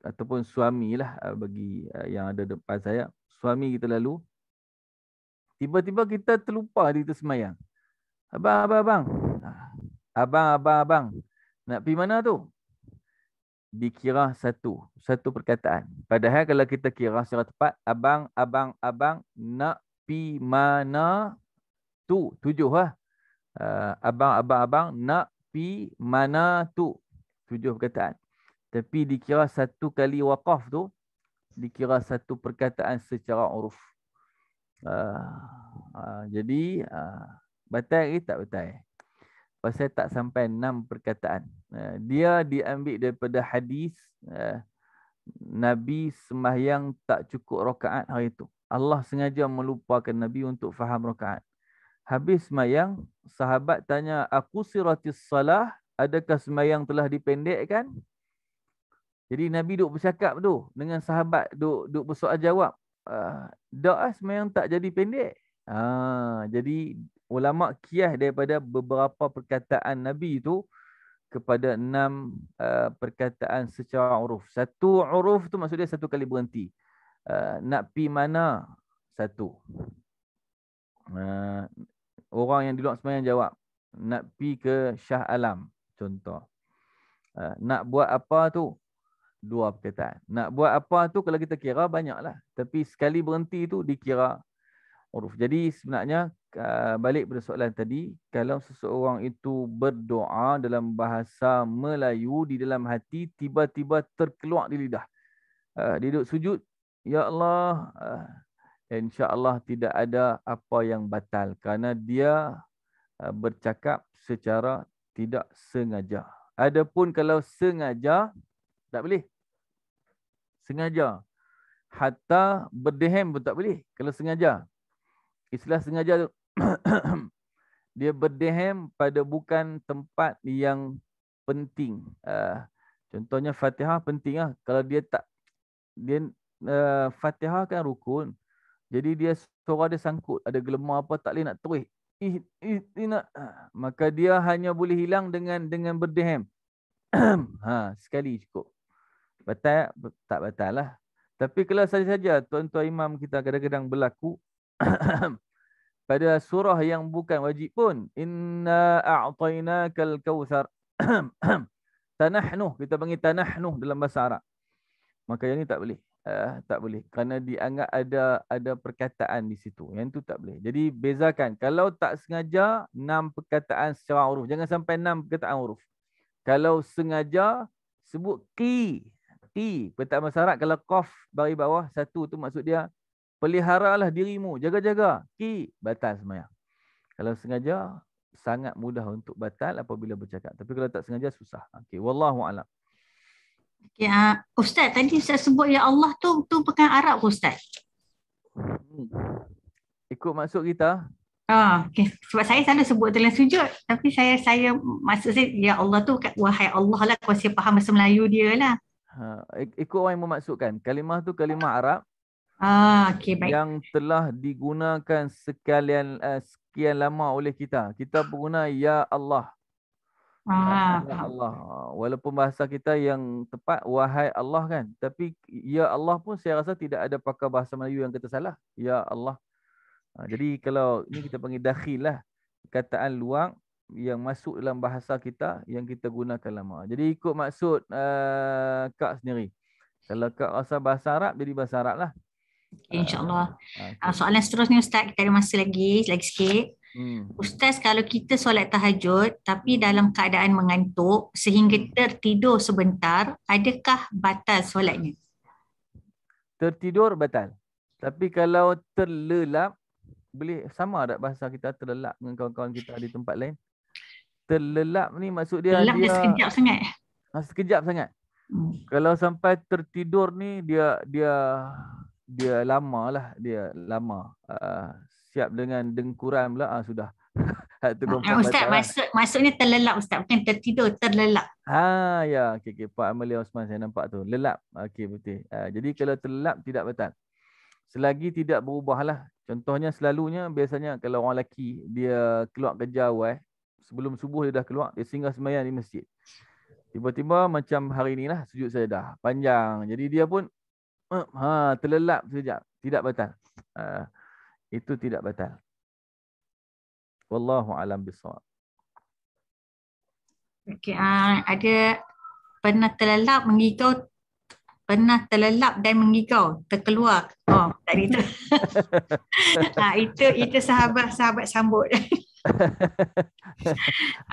[SPEAKER 1] ataupun suamilah bagi yang ada depan saya. Suami kita lalu, tiba-tiba kita terlupa di kita semayang. Abang. Abang. Nak pergi mana tu? Dikira satu perkataan. Padahal kalau kita kira secara tepat, abang, nak pergi mana tu? 7 lah. Abang, nak pergi mana tu? 7 perkataan. Tapi dikira satu kali waqaf tu, dikira satu perkataan secara uruf. Jadi batal ke tak batal? Pasal tak sampai 6 perkataan. Dia diambil daripada hadis Nabi sembahyang tak cukup rakaat hari itu. Allah sengaja melupakan Nabi untuk faham rakaat. Habis sembahyang, sahabat tanya, "Aku siratis salah, adakah sembahyang telah dipendekkan?" Jadi Nabi duk bercakap tu dengan sahabat, duk bersoal jawab. Dak sembahyang tak jadi pendek. Jadi ulama kias daripada beberapa perkataan Nabi itu kepada 6 perkataan secara uruf. Satu uruf tu maksudnya satu kali berhenti. Nak pi mana? Satu. Orang yang di luar sembahyang jawab, nak pi ke Shah Alam, contoh. Nak buat apa tu? 2 perkataan. Nak buat apa tu kalau kita kira banyaklah. Tapi sekali berhenti tu dikira uruf. Jadi sebenarnya balik pada soalan tadi, kalau seseorang itu berdoa dalam bahasa Melayu di dalam hati, tiba-tiba terkeluar di lidah. Dia duduk sujud, ya Allah, insya-Allah tidak ada apa yang batal kerana dia bercakap secara tidak sengaja. Adapun kalau sengaja, tak boleh. Sengaja. Hatta berdehem pun tak boleh kalau sengaja. Istilah sengaja tu dia berdehem pada bukan tempat yang penting. Contohnya Fatihah penting lah. Kalau dia tak, dia Fatihah kan rukun. Jadi dia suara dia sangkut, ada gelema apa tak boleh nak terus. maka dia hanya boleh hilang dengan berdehem. Sekali cukup. Batal? Tak batal lah. Tapi kalau saja-saja tuan-tuan imam kita kadang-kadang berlaku pada surah yang bukan wajib pun. Inna a'tainakal kautsar. Tanahnuh, kita panggil tanahnuh dalam bahasa Arab. Maka yang ni tak boleh. Tak boleh. Kerana dianggap ada perkataan di situ. Yang tu tak boleh. Jadi bezakan. Kalau tak sengaja, 6 perkataan secara huruf. Jangan sampai 6 perkataan huruf. Kalau sengaja, sebut qi. Qi. Perkataan bahasa Arab, kalau qaf bari bawah, satu tu maksud dia, peliharalah dirimu. Jaga-jaga. Qi. Batal semayang. Kalau sengaja, sangat mudah untuk batal apabila bercakap. Tapi kalau tak sengaja, susah. Okay. Wallahu'alam.
[SPEAKER 2] Okay, Ustaz, tadi Ustaz sebut ya Allah tu bukan Arab ke Ustaz?
[SPEAKER 1] Ikut maksud kita.
[SPEAKER 2] Okay. Sebab saya selalu sebut dalam sujud. Tapi saya maksud saya, ya Allah tu wahai Allah lah. Kalau saya faham bahasa Melayu dia lah.
[SPEAKER 1] Ikut orang yang memaksudkan. Kalimah tu kalimah Arab.
[SPEAKER 2] Okay, baik.
[SPEAKER 1] Yang telah digunakan sekian lama oleh kita. Kita pengguna ya Allah. Ya Allah. Walaupun bahasa kita yang tepat wahai Allah kan. Tapi ya Allah pun saya rasa tidak ada pakar bahasa Melayu yang kata salah. Ya Allah. Jadi kalau ni kita panggil dakhil lah. Kataan luang yang masuk dalam bahasa kita yang kita gunakan lama. Jadi ikut maksud Kak sendiri. Kalau Kak rasa bahasa Arab, jadi bahasa Arab lah.
[SPEAKER 2] Okay, InsyaAllah. Soalan seterusnya Ustaz, kita ada masa lagi sikit. Ustaz, kalau kita solat tahajud tapi dalam keadaan mengantuk sehingga tertidur sebentar, adakah batal solatnya?
[SPEAKER 1] Tertidur batal. Tapi kalau terlelap, boleh sama tak bahasa kita terlelap dengan kawan-kawan kita di tempat lain? Terlelap ni maksud dia
[SPEAKER 2] terlelap dia sekejap sangat.
[SPEAKER 1] Sekejap sangat. Kalau sampai tertidur ni dia lama lah, dia lama. Siap dengan dengkuran pula, sudah.
[SPEAKER 2] Ustaz, maksudnya terlelap Ustaz, bukan tertidur, terlelap.
[SPEAKER 1] Ya, okey. Pak Amalia Osman saya nampak tu. Lelap. Okey, betul. Jadi kalau terlelap tidak batal. Selagi tidak berubah lah. Contohnya selalunya biasanya kalau orang lelaki dia keluar kerja awal, sebelum subuh dia dah keluar, dia singgah sembahyang di masjid. Tiba-tiba macam hari ni lah sujud saya dah panjang. Jadi dia pun terlelap sekejap. Tidak batal. Itu tidak batal. Wallahu alam bisawab.
[SPEAKER 2] Okey, ada pernah terlelap mengigau, pernah terlelap dan mengigau, terkeluar. Tadi tu. Itu sahabat sambut.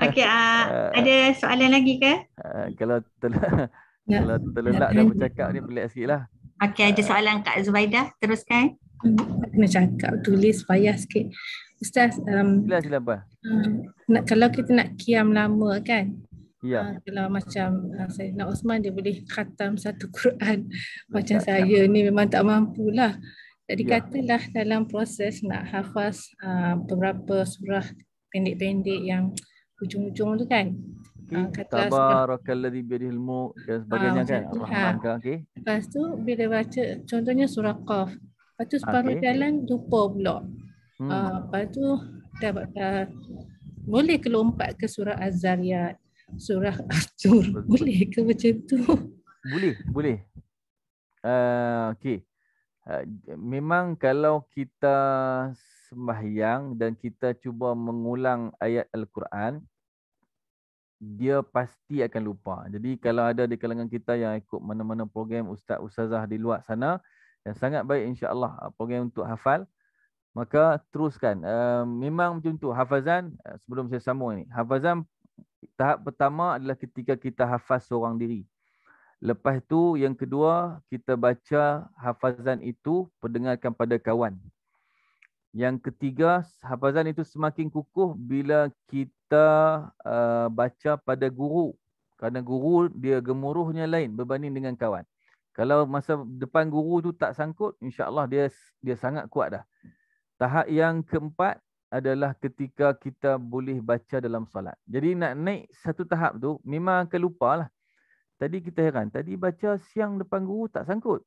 [SPEAKER 2] Okey, ada soalan lagi ke?
[SPEAKER 1] Kalau terlelap dan bercakap ni pelik sikit lah.
[SPEAKER 2] Okey, ada soalan Kak Zubaidah, teruskan.
[SPEAKER 3] Kena cakap, tulis payah sikit. Ustaz,
[SPEAKER 1] sila apa?
[SPEAKER 3] Kalau kita nak qiyam lama kan,
[SPEAKER 1] ya.
[SPEAKER 3] Kalau macam Sayyidina Osman dia boleh khatam satu Quran. Macam saya ni memang tak mampulah. Jadi katalah dalam proses nak hafaz beberapa surah pendek-pendek yang ujung-ujung tu kan.
[SPEAKER 1] Tabarakalladzi biyadihil mulk dan sebagainya kan. Ar-Rahman kan. Okey.
[SPEAKER 3] Lepas tu bila baca contohnya surah Qaf. Lepas tu separuh jalan lupa pula. Lepas tu boleh ke lompat ke surah Az-Zariyat, surah At-Tur. Boleh ke macam tu?
[SPEAKER 1] Boleh. Okey. Memang kalau kita sembahyang dan kita cuba mengulang ayat Al-Quran, dia pasti akan lupa. Jadi kalau ada di kalangan kita yang ikut mana-mana program ustaz-ustazah di luar sana yang sangat baik insya-Allah program untuk hafal, maka teruskan. Memang macam tu hafazan. Sebelum saya sambung ni, hafazan tahap pertama adalah ketika kita hafaz seorang diri. Lepas tu yang kedua, kita baca hafazan itu perdengarkan pada kawan. Yang ketiga, hafazan itu semakin kukuh bila kita baca pada guru. Kerana guru dia gemuruhnya lain berbanding dengan kawan. Kalau masa depan guru tu tak sangkut, insya-Allah dia sangat kuat dah. Tahap yang keempat adalah ketika kita boleh baca dalam solat. Jadi nak naik satu tahap tu memang akan lupa lah. Tadi kita heran, tadi baca siang depan guru tak sangkut.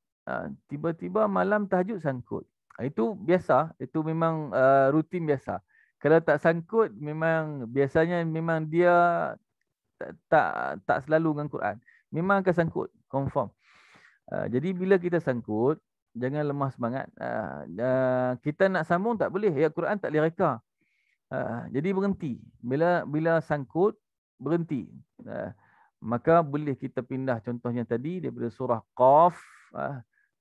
[SPEAKER 1] Tiba-tiba malam tahajud sangkut. Itu biasa, itu memang rutin biasa. Kalau tak sangkut memang biasanya memang dia tak selalu dengan Quran. Memang akan sangkut, confirm. Jadi bila kita sangkut, jangan lemah semangat. Kita nak sambung tak boleh. Ayat Quran tak boleh reka. Jadi berhenti. Bila sangkut, berhenti. Maka boleh kita pindah contohnya tadi daripada surah Qaf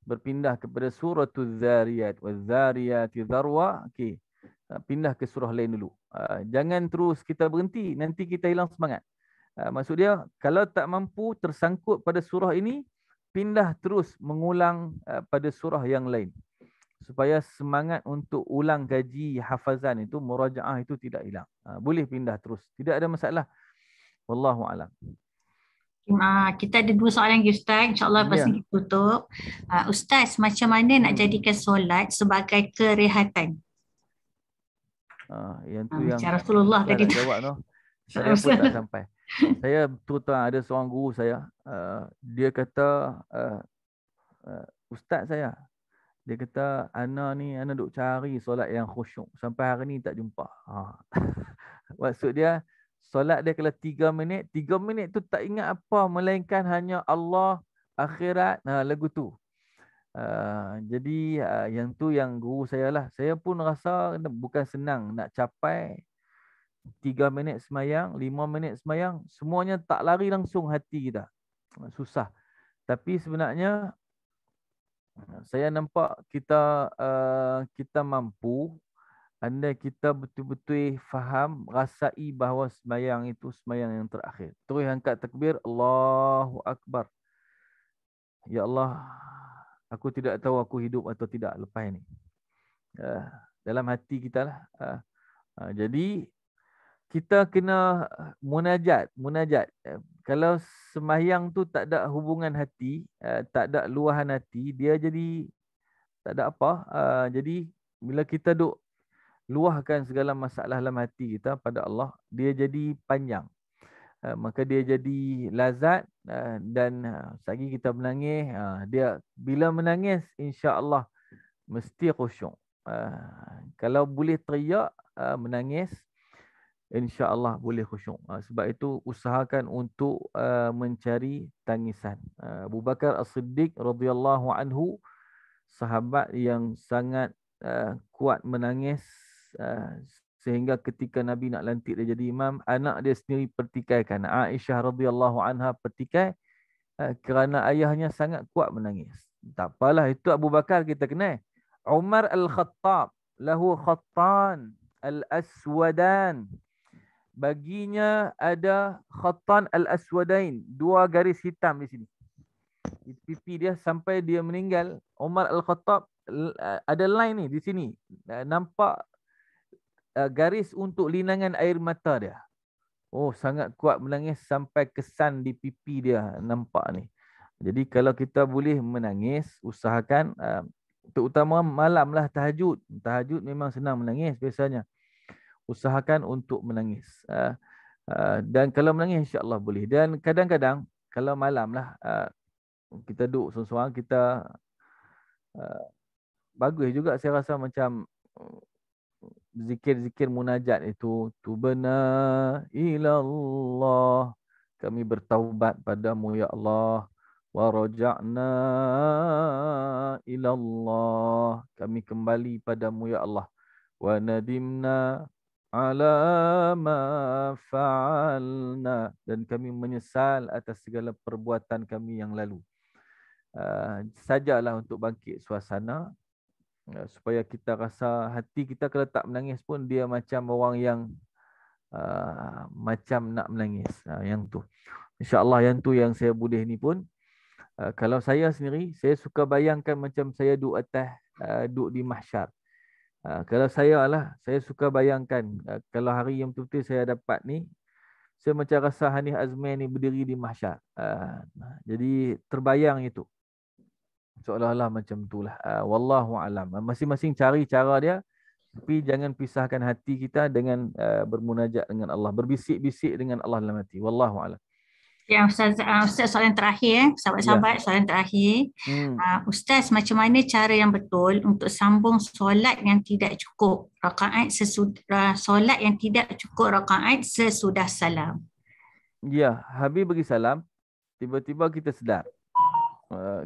[SPEAKER 1] berpindah kepada suratul Zariyat. Waz-Zariyati Dharwa. Okey. Pindah ke surah lain dulu. Jangan terus kita berhenti, nanti kita hilang semangat. Maksud dia, kalau tak mampu tersangkut pada surah ini, pindah terus mengulang pada surah yang lain. Supaya semangat untuk ulang kaji hafazan itu, murajaah itu tidak hilang. Boleh pindah terus. Tidak ada masalah. Wallahu a'lam.
[SPEAKER 2] Kita ada 2 soalan lagi Ustaz. InsyaAllah lepas ni kita tutup. Ustaz, macam mana nak jadikan solat sebagai kerehatan?
[SPEAKER 1] Yang tu yang
[SPEAKER 2] Rasulullah tadi tu.
[SPEAKER 1] jawab tu. Saya pun tak sampai. Saya betul-betul ada seorang guru saya. Dia kata, ustaz saya. Dia kata, ana duk cari solat yang khusyuk. Sampai hari ni tak jumpa. Maksud dia, solat dia kalau 3 minit tu tak ingat apa. Melainkan hanya Allah, akhirat, lagu tu. Jadi yang tu yang guru saya lah. Saya pun rasa bukan senang nak capai 3 minit semayang, 5 minit semayang. Semuanya tak lari langsung hati kita. Susah. Tapi sebenarnya saya nampak kita mampu andai kita betul-betul faham, rasai bahawa semayang itu semayang yang terakhir. Terus angkat takbir, Allahu Akbar. Ya Allah, aku tidak tahu aku hidup atau tidak lepas ini. Dalam hati kita lah. Jadi kita kena munajat. Kalau sembahyang tu tak ada hubungan hati, tak ada luahan hati, dia jadi tak ada apa. Jadi bila kita duk luahkan segala masalah dalam hati kita pada Allah, dia jadi panjang. Maka dia jadi lazat dan selagi kita menangis, dia bila menangis insya-Allah mesti khusyuk. Kalau boleh teriak menangis, insya-Allah boleh khusyuk. Sebab itu usahakan untuk mencari tangisan. Abu Bakar As-Siddiq radhiyallahu anhu, sahabat yang sangat kuat menangis sehingga ketika Nabi nak lantik dia jadi imam, anak dia sendiri pertikaikan. Aisyah radhiyallahu anha pertikai kerana ayahnya sangat kuat menangis. Tak apalah, itu Abu Bakar kita kenal. Umar Al-Khattab lahu khattan al-aswadan. Baginya ada khattan al-aswadain, 2 garis hitam di sini. Di pipi dia sampai dia meninggal. Umar Al-Khattab ada line ni di sini. Nampak garis untuk linangan air mata dia. Oh, sangat kuat menangis sampai kesan di pipi dia nampak ni. Jadi kalau kita boleh menangis, usahakan terutama malam lah tahajud. Tahajud memang senang menangis biasanya. Usahakan untuk menangis. Dan kalau menangis insya-Allah boleh. Dan kadang-kadang kalau malam lah kita duduk seorang-seorang, kita bagus juga saya rasa macam zikir-zikir munajat itu. Tubna ilallah, kami bertaubat padamu ya Allah. Wa raja'na ilallah, kami kembali padamu ya Allah. Wa nadimna ala ma fa'alna, dan kami menyesal atas segala perbuatan kami yang lalu. Sajalah untuk bangkit suasana, supaya kita rasa hati kita kalau tak menangis pun dia macam orang yang macam nak menangis. Yang tu insya-Allah, yang tu yang saya boleh ni pun. Kalau saya sendiri, saya suka bayangkan macam saya duduk atas, duduk di mahsyar. Kalau saya lah, saya suka bayangkan kalau hari yang betul-betul saya dapat ni, saya macam rasa Hanif Azman ni berdiri di mahsyar. Jadi terbayang itu. Seolah-olah macam itulah. Wallahu alam. Masing-masing cari cara dia, tapi jangan pisahkan hati kita dengan bermunajat dengan Allah, berbisik-bisik dengan Allah dalam hati. Wallahu alam.
[SPEAKER 2] Ya, Ustaz, Ustaz soalan terakhir,
[SPEAKER 1] Ya.
[SPEAKER 2] sahabat-sahabat soalan terakhir.
[SPEAKER 1] Hmm.
[SPEAKER 2] Ustaz, macam mana cara yang betul untuk sambung solat yang tidak cukup rakaat sesudah solat yang tidak cukup rakaat sesudah salam?
[SPEAKER 1] Ya, habis bagi salam, tiba-tiba kita sedar.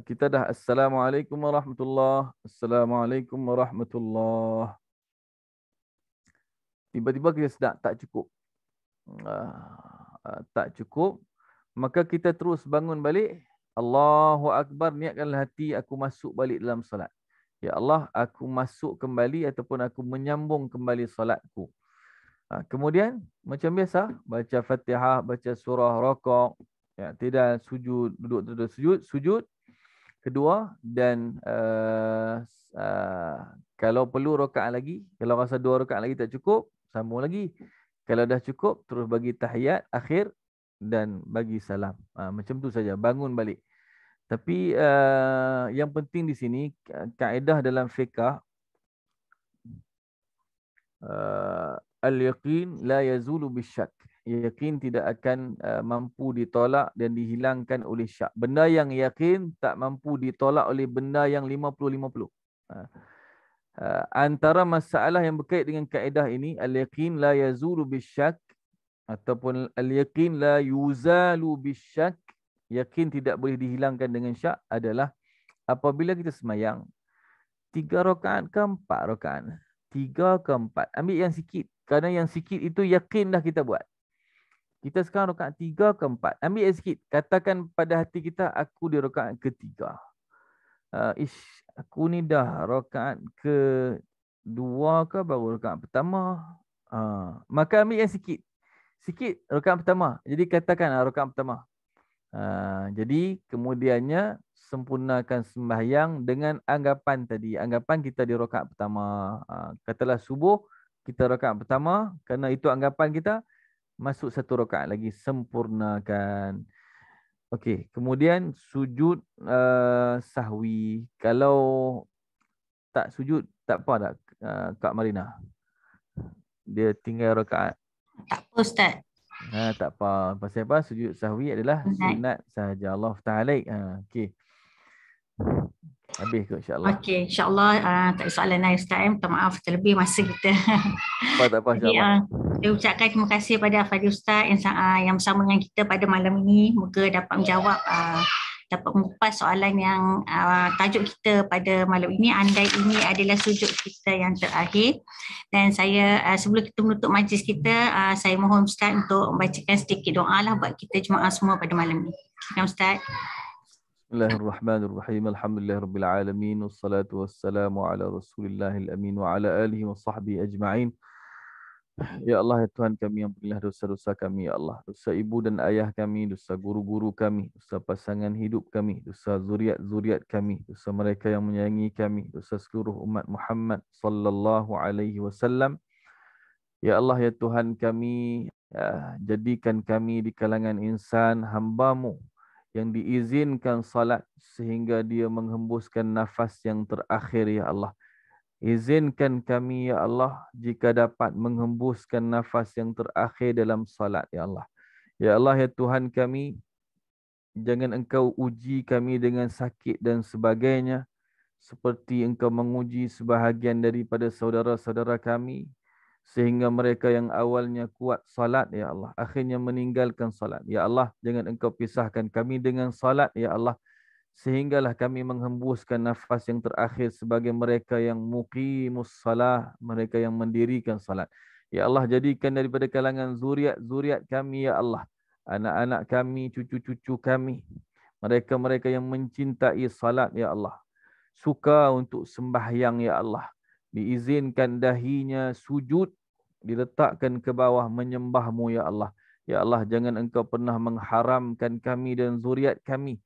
[SPEAKER 1] Kita dah Assalamualaikum warahmatullahi. Assalamualaikum warahmatullahi. Tiba-tiba kita sedar tak cukup. Tak cukup. Maka kita terus bangun balik. Allahu Akbar, niatkanlah hati aku masuk balik dalam solat. Ya Allah, aku masuk kembali ataupun aku menyambung kembali solatku. Kemudian macam biasa baca Fatihah, baca surah Raqaq, ya, tidak sujud, duduk sujud kedua dan kalau perlu rakaat lagi, kalau rasa 2 rakaat lagi tak cukup, sambung lagi. Kalau dah cukup terus bagi tahiyat akhir dan bagi salam. Macam tu saja, bangun balik. Tapi yang penting di sini kaedah dalam fiqh, al-yaqin la yazulu bisyak. Yakin tidak akan mampu ditolak dan dihilangkan oleh syak. Benda yang yakin tak mampu ditolak oleh benda yang 50-50. Antara masalah yang berkait dengan kaedah ini, al-yaqin la yazulu bisyak ataupun al-yaqin la yuzalu bisyak, yakin tidak boleh dihilangkan dengan syak, adalah apabila kita semayang 3 rakaat ke 4 rakaat, 3 ke 4, ambil yang sikit. Kerana yang sikit itu yakin dah kita buat. Kita sekarang rakaat 3 ke 4. Ambil yang sikit. Katakan pada hati kita, aku di rakaat ke-3. Aku ni dah rakaat ke-2 ke baru rakaat pertama. Maka ambil yang sikit. Sikit rakaat pertama. Jadi katakan rakaat pertama. Jadi kemudiannya sempurnakan sembahyang dengan anggapan tadi. Anggapan kita di rakaat pertama. Katalah subuh, kita rakaat pertama. Kerana itu anggapan kita, masuk 1 rakaat lagi, sempurnakan. Okey, kemudian sujud sahwi. Kalau tak sujud, tak apa tak Kak Marina? Dia tinggal rakaat.
[SPEAKER 2] Tak apa Ustaz.
[SPEAKER 1] Tak apa. Pasal apa? Sujud sahwi adalah sunat sahaja. Allah Ta'ala. Okey. Habis ke insyaAllah?
[SPEAKER 2] Okey, insyaAllah tak ada soalan lain Ustaz. Minta maaf terlebih masa kita.
[SPEAKER 1] Tak apa
[SPEAKER 2] Jadi,
[SPEAKER 1] insyaAllah.
[SPEAKER 2] saya ucapkan terima kasih pada Fadil Ustaz yang bersama dengan kita pada malam ini. Moga dapat menjawab, dapat mengupas soalan yang tajuk kita pada malam ini. Andai ini adalah sujud kita yang terakhir. Dan saya sebelum kita menutup majlis kita, saya mohon Ustaz untuk membacakan sedikit doa lah buat kita jemaah semua pada malam ini. Silakan Ustaz.
[SPEAKER 1] Bismillahirrahmanirrahim. Alhamdulillahirabbil alamin wassalatu wassalamu ala Rasulillahil amin wa ala alihi wa sahbihi ajma'in. Ya Allah, ya Tuhan kami, ampunilah dosa-dosa kami, ya Allah. Dosa ibu dan ayah kami, dosa guru-guru kami, dosa pasangan hidup kami, dosa zuriat-zuriat kami, dosa mereka yang menyayangi kami, dosa seluruh umat Muhammad sallallahu alaihi wasallam. Ya Allah, ya Tuhan kami, jadikan kami di kalangan insan hamba-Mu yang diizinkan salat sehingga dia menghembuskan nafas yang terakhir, ya Allah. Izinkan kami, ya Allah, jika dapat menghembuskan nafas yang terakhir dalam salat, ya Allah. Ya Allah, ya Tuhan kami, jangan Engkau uji kami dengan sakit dan sebagainya, seperti Engkau menguji sebahagian daripada saudara-saudara kami, sehingga mereka yang awalnya kuat salat, ya Allah, akhirnya meninggalkan salat. Ya Allah, jangan Engkau pisahkan kami dengan salat, ya Allah, sehinggalah kami menghembuskan nafas yang terakhir sebagai mereka yang muqimus salah, mereka yang mendirikan salat. Ya Allah, jadikan daripada kalangan zuriat-zuriat kami, ya Allah, anak-anak kami, cucu-cucu kami, mereka-mereka yang mencintai salat, ya Allah, suka untuk sembahyang, ya Allah, diizinkan dahinya sujud, diletakkan ke bawah menyembah-Mu, ya Allah. Ya Allah, jangan Engkau pernah mengharamkan kami dan zuriat kami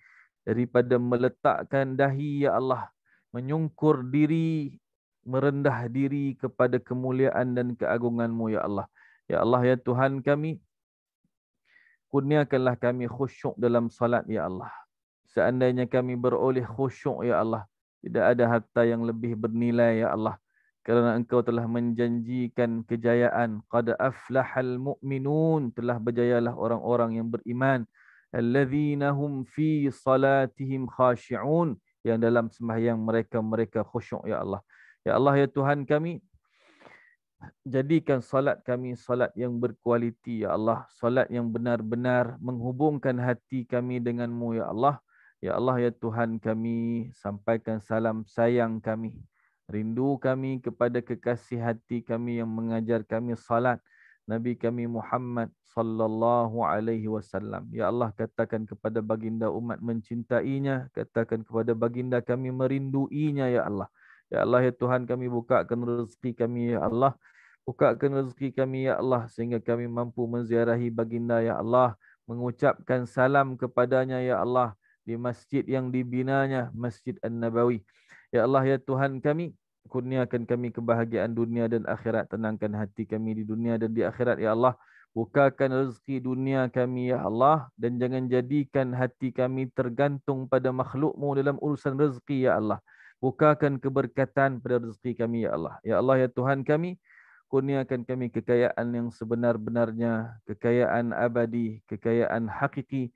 [SPEAKER 1] daripada meletakkan dahi, ya Allah, menyungkur diri, merendah diri kepada kemuliaan dan keagungan-Mu, ya Allah. Ya Allah, ya Tuhan kami, kurniakanlah kami khusyuk dalam salat, ya Allah. Seandainya kami beroleh khusyuk, ya Allah, tidak ada harta yang lebih bernilai, ya Allah, kerana Engkau telah menjanjikan kejayaan. Qad aflahal mu'minun, telah berjayalah orang-orang yang beriman. alladzina hum fi salatihim khashi'un, yang dalam sembahyang mereka khusyuk ya Allah. Ya Allah ya Tuhan kami, jadikan salat kami salat yang berkualiti ya Allah, salat yang benar-benar menghubungkan hati kami denganmu ya Allah. Ya Allah ya Tuhan kami, sampaikan salam sayang kami, rindu kami kepada kekasih hati kami yang mengajar kami salat, Nabi kami Muhammad sallallahu alaihi wasallam. Ya Allah, katakan kepada baginda umat mencintainya, katakan kepada baginda kami merinduinya ya Allah. Ya Allah ya Tuhan kami, bukakan rezeki kami ya Allah. Bukakan rezeki kami ya Allah, sehingga kami mampu menziarahi baginda ya Allah, mengucapkan salam kepadanya ya Allah di masjid yang dibinanya, Masjid An-Nabawi. Ya Allah ya Tuhan kami, kurniakan kami kebahagiaan dunia dan akhirat, tenangkan hati kami di dunia dan di akhirat ya Allah. Bukakan rezeki dunia kami ya Allah, dan jangan jadikan hati kami tergantung pada makhlukmu dalam urusan rezeki ya Allah. Bukakan keberkatan pada rezeki kami ya Allah. Ya Allah ya Tuhan kami, kurniakan kami kekayaan yang sebenar-benarnya, kekayaan abadi, kekayaan hakiki,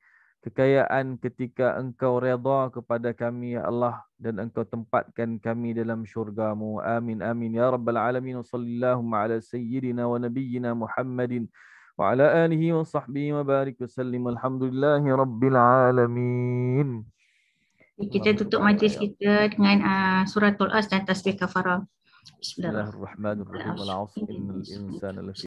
[SPEAKER 1] kekayaan ketika Engkau redha kepada kami ya Allah, dan Engkau tempatkan kami dalam syurga-Mu. Amin amin ya rabbal alamin. Sallallahu ala sayyidina wa nabiyyina Muhammadin wa ala alihi wa sahbihi wa barik wa sallim. Alhamdulillahi rabbil alamin.
[SPEAKER 2] Kita tutup majlis kita dengan suratul As dan tasbih kafarah. Bismillahirrahmanirrahim.
[SPEAKER 1] Bismillahirrahmanirrahim. Wal 'asr innal insana lafi